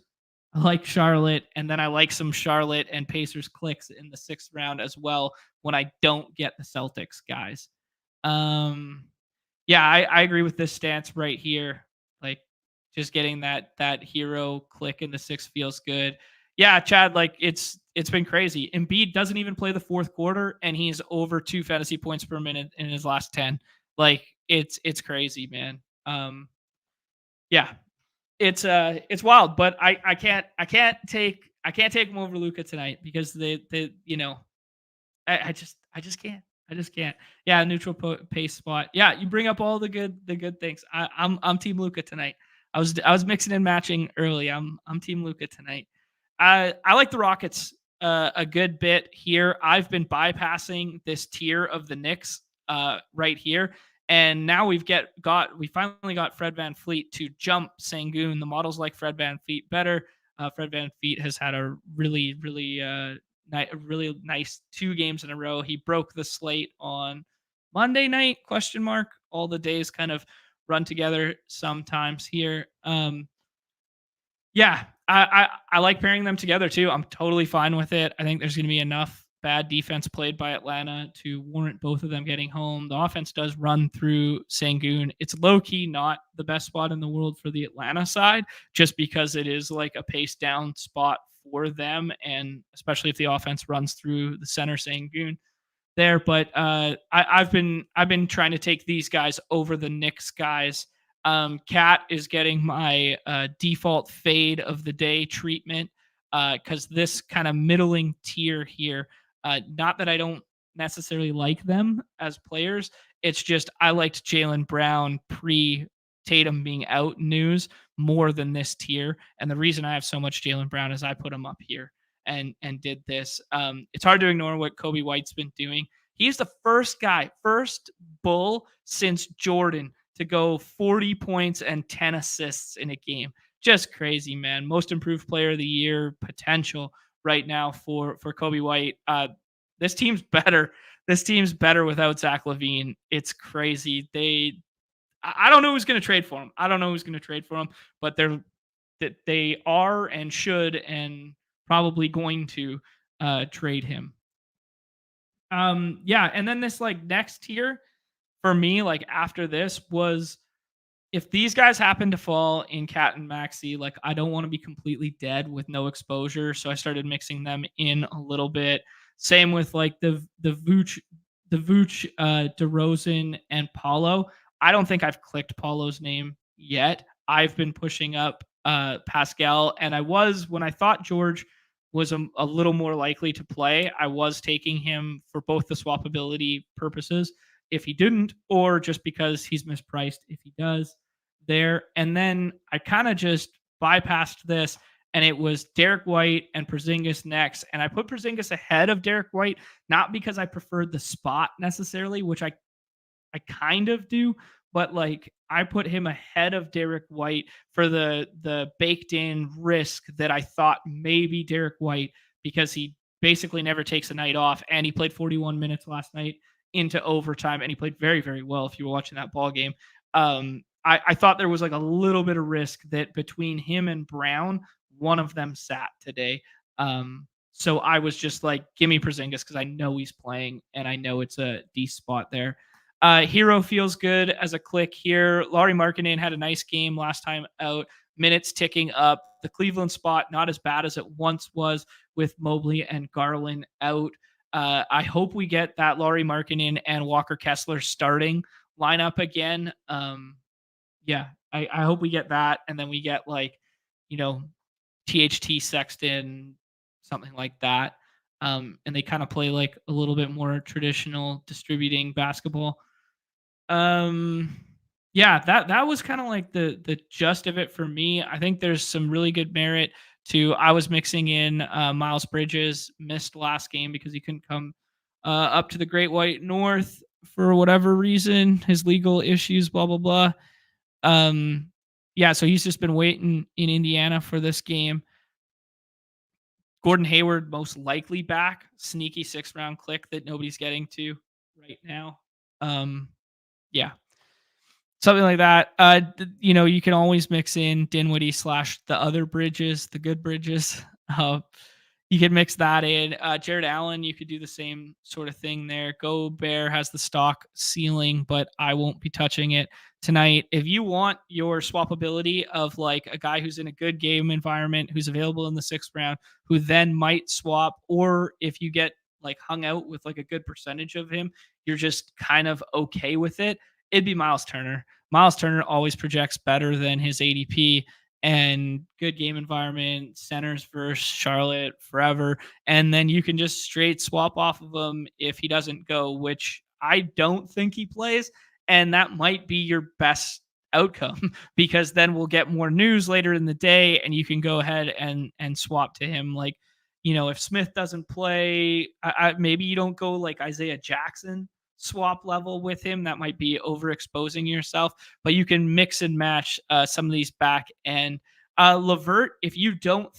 I like Charlotte, and then I like some Charlotte and Pacers clicks in the 6th round as well when I don't get the Celtics guys. Yeah, I agree with this stance right here. Like just getting that hero click in the 6th feels good. Yeah, Chad, like it's been crazy. Embiid doesn't even play the 4th quarter and he's over 2 fantasy points per minute in his last 10. Like it's crazy, man. Yeah. It's wild, but I can't take him over Luka tonight because I just can't. I just can't. Yeah, neutral pace spot. Yeah, you bring up all the good things. I'm Team Luka tonight. I was mixing and matching early. I'm Team Luka tonight. I like the Rockets a good bit here. I've been bypassing this tier of the Knicks right here. And now we finally got Fred VanVleet to jump Sengun. The models like Fred VanVleet better. Fred VanVleet has had a really nice 2 games in a row. He broke the slate on Monday night, question mark. All the days kind of run together sometimes here. Yeah, I like pairing them together too. I'm totally fine with it. I think there's going to be enough bad defense played by Atlanta to warrant both of them getting home. The offense does run through Sangoon. It's low key not the best spot in the world for the Atlanta side, just because it is like a pace down spot for them, and especially if the offense runs through the center Sangoon there. But I've been trying to take these guys over the Knicks guys. Cat is getting my default fade of the day treatment because this kind of middling tier here. Not that I don't necessarily like them as players. It's just I liked Jaylen Brown pre Tatum being out news more than this tier. And the reason I have so much Jaylen Brown is I put him up here and did this. It's hard to ignore what Kobe White's been doing. He's the first guy, first Bull since Jordan to go 40 points and 10 assists in a game. Just crazy, man. Most improved player of the year potential right now for Kobe White. This team's better. This team's better without Zach LaVine. It's crazy. I don't know who's going to trade for him. I don't know who's going to trade for him, but they are and should and probably going to trade him. Yeah, and then this like next tier for me, like after this was if these guys happen to fall in Cat and Maxi, like I don't want to be completely dead with no exposure, so I started mixing them in a little bit. Same with like the Vooch, DeRozan, and Paulo. I don't think I've clicked Paulo's name yet. I've been pushing up Pascal, and I was when I thought George was a little more likely to play. I was taking him for both the swappability purposes if he didn't, or just because he's mispriced if he does there. And then I kind of just bypassed this, and it was Derek White and Porzingis next. And I put Porzingis ahead of Derek White, not because I preferred the spot necessarily, which I kind of do, but like I put him ahead of Derek White for the baked in risk that I thought maybe Derek White, because he basically never takes a night off, and he played 41 minutes last night into overtime, and he played very, very well if you were watching that ball game. I thought there was like a little bit of risk that between him and Brown, one of them sat today. So I was just like, give me Porzingis because I know he's playing and I know it's a D spot there. Hero feels good as a click here. Lauri Markkanen had a nice game last time out. Minutes ticking up. The Cleveland spot not as bad as it once was with Mobley and Garland out. I hope we get that Lauri Markkanen and Walker Kessler starting lineup again. Yeah, I hope we get that, and then we get like, THT Sexton, something like that. And they kind of play like a little bit more traditional distributing basketball. Yeah, that was kind of like the gist of it for me. I think there's some really good merit to I was mixing in Miles Bridges, missed last game because he couldn't come up to the Great White North for whatever reason, his legal issues, blah blah blah. Yeah, so he's just been waiting in Indiana for this game. Gordon Hayward most likely back, sneaky 6th round click that nobody's getting to right now. Yeah, something like that. You can always mix in Dinwiddie / the other Bridges, the good Bridges. You could mix that in. Jared Allen, you could do the same sort of thing there. Gobert has the stock ceiling, but I won't be touching it tonight. If you want your swappability of like a guy who's in a good game environment, who's available in the 6th round, who then might swap, or if you get like hung out with like a good percentage of him, you're just kind of okay with it, it'd be Miles Turner. Miles Turner always projects better than his ADP, and good game environment, centers versus Charlotte forever. And then you can just straight swap off of him if he doesn't go, which I don't think he plays. And that might be your best outcome because then we'll get more news later in the day and you can go ahead and swap to him. Like, if Smith doesn't play, maybe you don't go like Isaiah Jackson swap level with him. That might be overexposing yourself, but you can mix and match some of these back. And Levert, if you do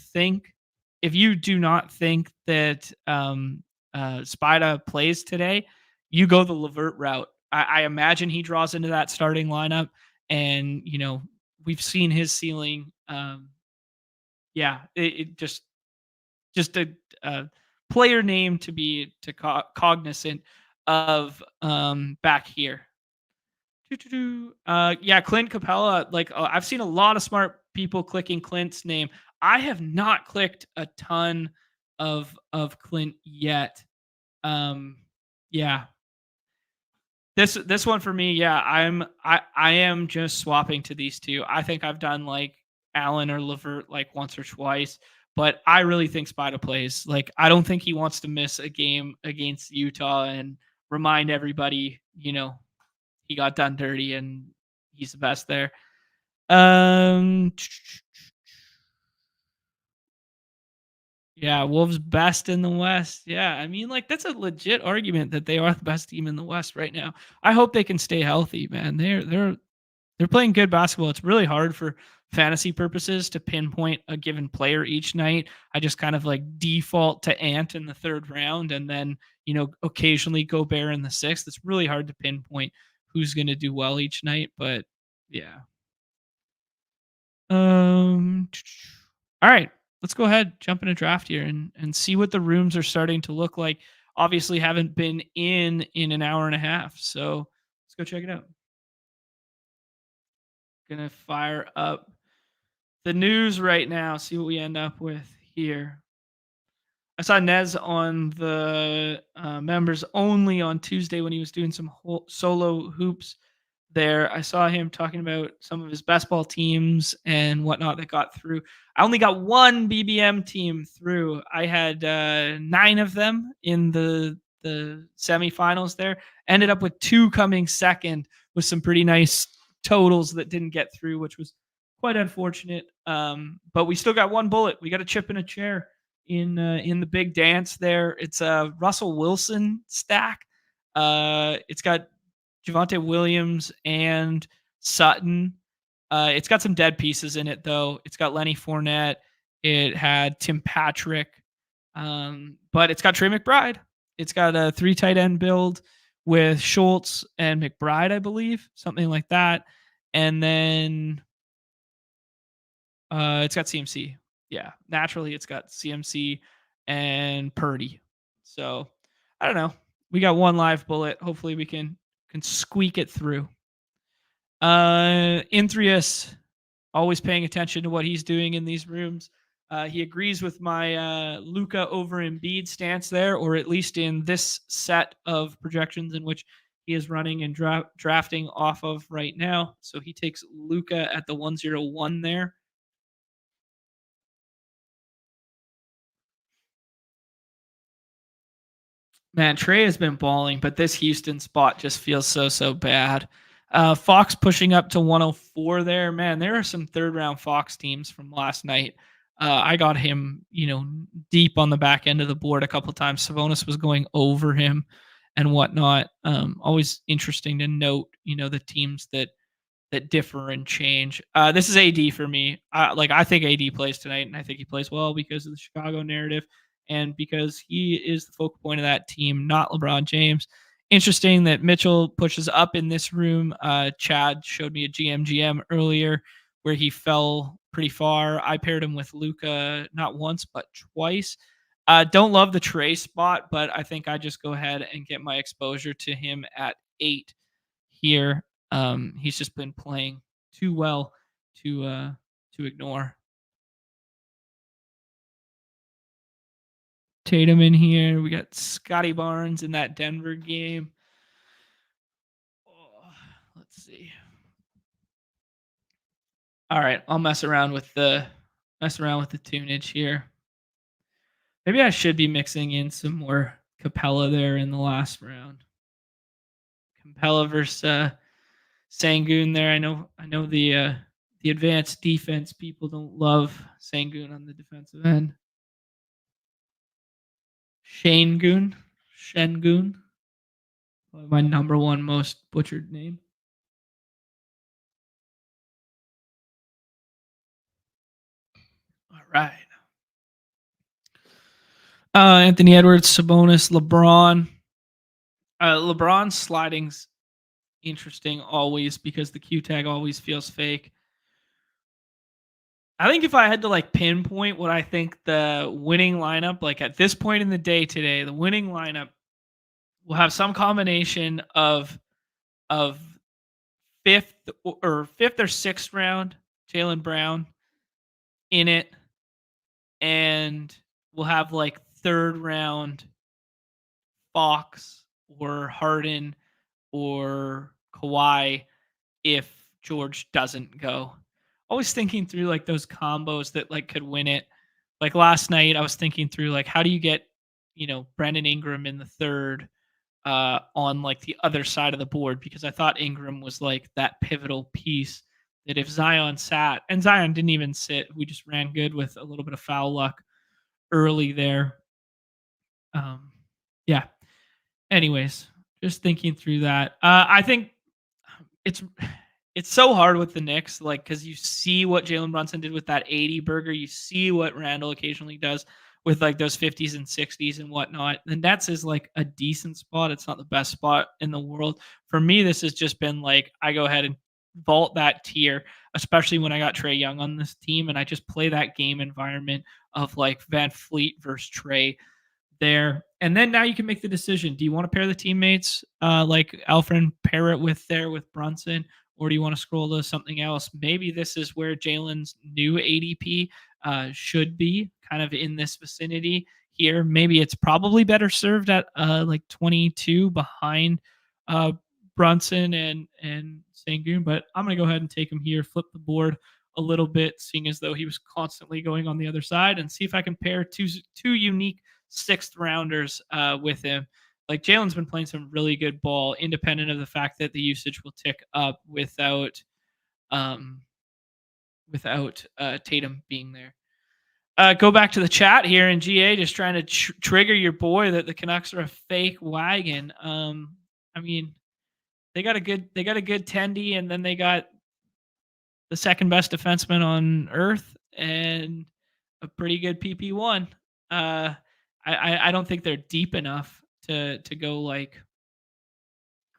not think that Spida plays today, you go the Levert route. I imagine he draws into that starting lineup, and we've seen his ceiling. Yeah, it just a player name to be cognizant of back here. Yeah, Clint Capella. Like I've seen a lot of smart people clicking Clint's name. I have not clicked a ton of Clint yet. Um, yeah, this one for me. Yeah, I am just swapping to these two. I think I've done like Allen or Levert like once or twice, but I really think Spida plays. Like I don't think he wants to miss a game against Utah and remind everybody, he got done dirty and he's the best there. Um, yeah, Wolves best in the West. Yeah, I mean, like that's a legit argument that they are the best team in the West right now. I hope they can stay healthy, man. They're playing good basketball. It's really hard for fantasy purposes to pinpoint a given player each night. I just kind of like default to Ant in the third round and then, occasionally Gobert in the sixth. It's really hard to pinpoint who's going to do well each night, but yeah. All right, let's go ahead, jump in a draft here and see what the rooms are starting to look like. Obviously haven't been in an hour and a half. So, let's go check it out. Gonna fire up the news right now, see what we end up with here. I saw Nez on the members only on Tuesday when he was doing some solo hoops there. I saw him talking about some of his best ball teams and whatnot that got through. I only got one BBM team through. I had 9 of them in the semifinals there. Ended up with 2 coming second with some pretty nice totals that didn't get through, which was quite unfortunate. But we still got one bullet. We got a chip in a chair in the big dance there. It's a Russell Wilson stack. It's got Javonte Williams and Sutton. It's got some dead pieces in it, though. It's got Lenny Fournette. It had Tim Patrick. But it's got Trey McBride. It's got a 3 tight end build with Schultz and McBride, I believe, something like that. And then it's got CMC. Yeah, naturally, it's got CMC and Purdy. So I don't know. We got one live bullet. Hopefully, we can squeak it through. Inthrius, always paying attention to what he's doing in these rooms. He agrees with my Luka over Embiid stance there, or at least in this set of projections in which he is running and drafting off of right now. So he takes Luka at the 101 there. Man, Trey has been balling, but this Houston spot just feels so bad. Fox pushing up to 104 there. Man, there are some third round Fox teams from last night. I got him, deep on the back end of the board a couple times. Sabonis was going over him and whatnot. Always interesting to note, the teams that differ and change. This is AD for me. I think AD plays tonight, and I think he plays well because of the Chicago narrative and because he is the focal point of that team, not LeBron James. Interesting that Mitchell pushes up in this room. Chad showed me a GM earlier where he fell pretty far. I paired him with Luka not once but twice. Don't love the Trey spot, but I think I just go ahead and get my exposure to him at 8 here. He's just been playing too well to ignore. Tatum in here. We got Scotty Barnes in that Denver game. Oh, let's see. All right, I'll mess around with the tunage here. Maybe I should be mixing in some more Capella there in the last round. Capella versus Sengun there. I know the advanced defense people don't love Sengun on the defensive end. Shengun. My number one most butchered name. All right. Anthony Edwards, Sabonis, LeBron. LeBron's sliding interesting always because the Q tag always feels fake. I think if I had to like pinpoint what I think the winning lineup, like at this point in the day today, the winning lineup will have some combination of fifth fifth or sixth round Jaylen Brown in it, and we'll have like third round Fox or Harden or Kawhi if George doesn't go. Always thinking through like those combos that like could win it. Like last night, I was thinking through like how do you get, Brandon Ingram in the third on like the other side of the board, because I thought Ingram was like that pivotal piece that if Zion sat, and Zion didn't even sit, we just ran good with a little bit of foul luck early there. Yeah. Anyways, just thinking through that. I think it's it's so hard with the Knicks, like because you see what Jalen Brunson did with that 80 burger, you see what Randall occasionally does with like those 50s and 60s and whatnot. The Nets is like a decent spot. It's not the best spot in the world. For me, this has just been like I go ahead and vault that tier, especially when I got Trae Young on this team, and I just play that game environment of like Van Fleet versus Trae there. And then now you can make the decision. Do you want to pair the teammates like Alfred pair it with Brunson, or do you want to scroll to something else? Maybe this is where Jalen's new ADP should be, kind of in this vicinity here. Maybe it's probably better served at like 22 behind uh, Brunson and Sengun, but I'm gonna go ahead and take him here, flip the board a little bit, seeing as though he was constantly going on the other side, and see if I can pair two unique sixth rounders with him. Like Jalen's been playing some really good ball, independent of the fact that the usage will tick up um, without Tatum being there. Go back to the chat here in GA, just trying to trigger your boy that the Canucks are a fake wagon. I mean, they got a good Tendy, and then they got the second best defenseman on earth and a pretty good PP1. I don't think they're deep enough to go like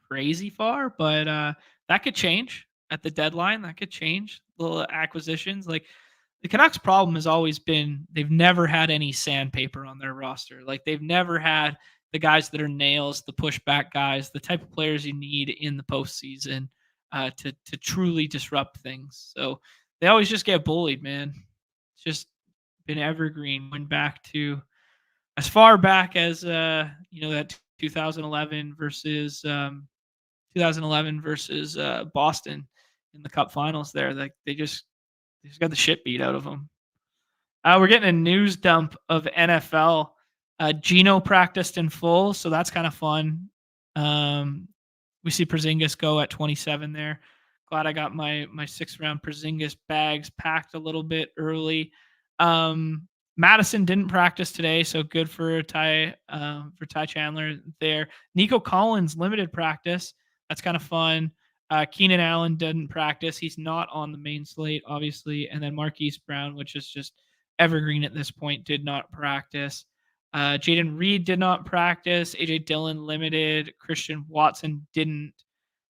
crazy far, but that could change at the deadline. That could change. Little acquisitions. Like the Canucks' problem has always been they've never had any sandpaper on their roster. Like they've never had the guys that are nails, the pushback guys, the type of players you need in the postseason to truly disrupt things. So they always just get bullied, man. It's just been evergreen. Went back to as far back as that 2011 versus Boston in the Cup Finals. There, like they just got the shit beat out of them. We're getting a news dump of NFL. Geno practiced in full, so that's kind of fun. We see Porzingis go at 27 there. Glad I got my 6th round Porzingis bags packed a little bit early. Madison didn't practice today, so good for Ty Chandler there. Nico Collins limited practice. That's kind of fun. Keenan Allen didn't practice. He's not on the main slate, obviously. And then Marquise Brown, which is just evergreen at this point, did not practice. Jaden Reed did not practice. AJ Dillon limited. Christian Watson didn't.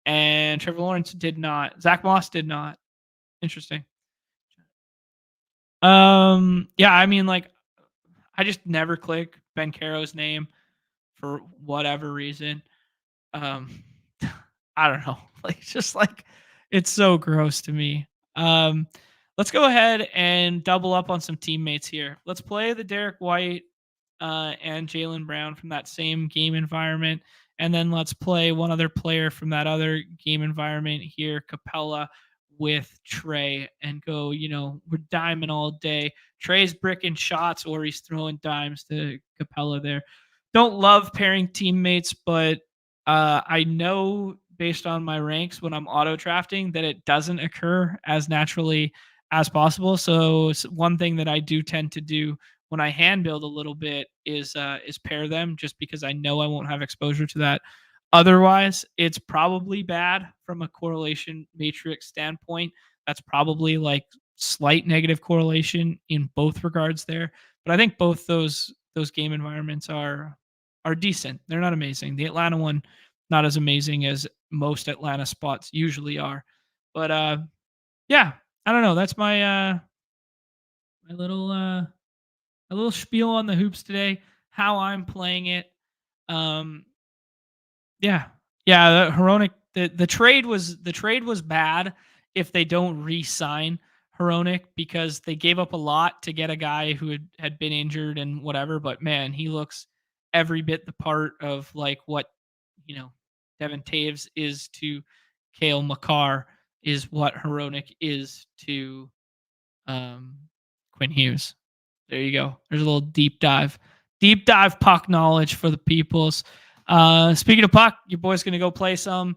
And Trevor Lawrence did not. Zach Moss did not. Interesting. Yeah, I mean, like, I just never click Ben Caro's name for whatever reason. I don't know. Like, just like, it's so gross to me. Let's go ahead and double up on some teammates here. Let's play the Derek White and Jaylen Brown from that same game environment. And then let's play one other player from that other game environment here, Capella with Trae, and go, we're diming all day. Trae's bricking shots or he's throwing dimes to Capella there. Don't love pairing teammates, but I know based on my ranks when I'm auto drafting that it doesn't occur as naturally as possible. So one thing that I do tend to do when I hand build a little bit is pair them, just because I know I won't have exposure to that. Otherwise, it's probably bad from a correlation matrix standpoint. That's probably like slight negative correlation in both regards there. But I think both those game environments are decent. They're not amazing. The Atlanta one not as amazing as most Atlanta spots usually are. But yeah, I don't know. That's my little a little spiel on the hoops today, how I'm playing it. Um, yeah, yeah. The Heronic, the trade was bad if they don't re-sign Heronic because they gave up a lot to get a guy who had been injured and whatever. But man, he looks every bit the part of like what Devin Taves is to Kale McCarr is what Heronic is to um, Quinn Hughes. There you go. There's a little deep dive. Deep dive puck knowledge for the peoples. Speaking of puck, your boy's going to go play some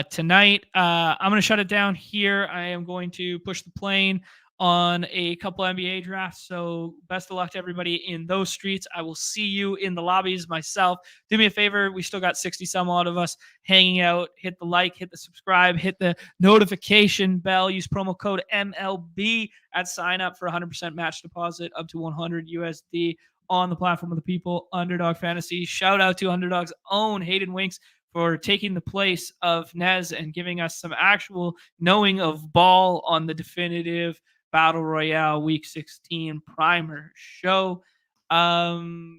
tonight. I'm going to shut it down here. I am going to push the plane on a couple NBA drafts. So best of luck to everybody in those streets. I will see you in the lobbies myself. Do me a favor. We still got 60 some odd of us hanging out. Hit the like, hit the subscribe, hit the notification bell. Use promo code MLB at sign up for 100% match deposit up to 100 USD on the platform of the people, Underdog Fantasy. Shout out to Underdog's own Hayden Winks for taking the place of Nez and giving us some actual knowing of ball on the definitive Battle Royale Week 16 primer show. I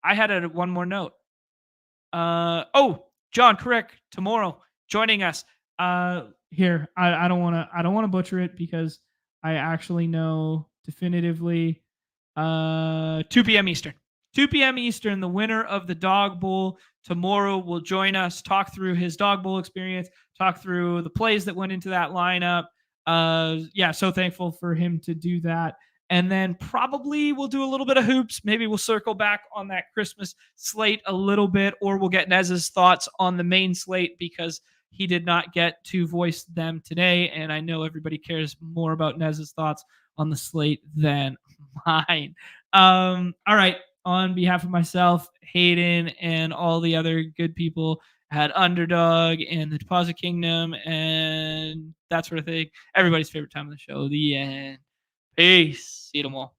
had one more note. John Crick tomorrow joining us. Here, I don't want to butcher it because I actually know definitively. 2 p.m. Eastern. 2 p.m. Eastern, the winner of the Dog Bowl tomorrow will join us, talk through his Dog Bowl experience, talk through the plays that went into that lineup. So thankful for him to do that. And then probably we'll do a little bit of hoops. Maybe we'll circle back on that Christmas slate a little bit, or we'll get Nez's thoughts on the main slate because he did not get to voice them today. And I know everybody cares more about Nez's thoughts on the slate than mine. All right. On behalf of myself, Hayden, and all the other good people at Underdog and the Deposit Kingdom and that sort of thing, everybody's favorite time of the show, the end. Peace. See you tomorrow.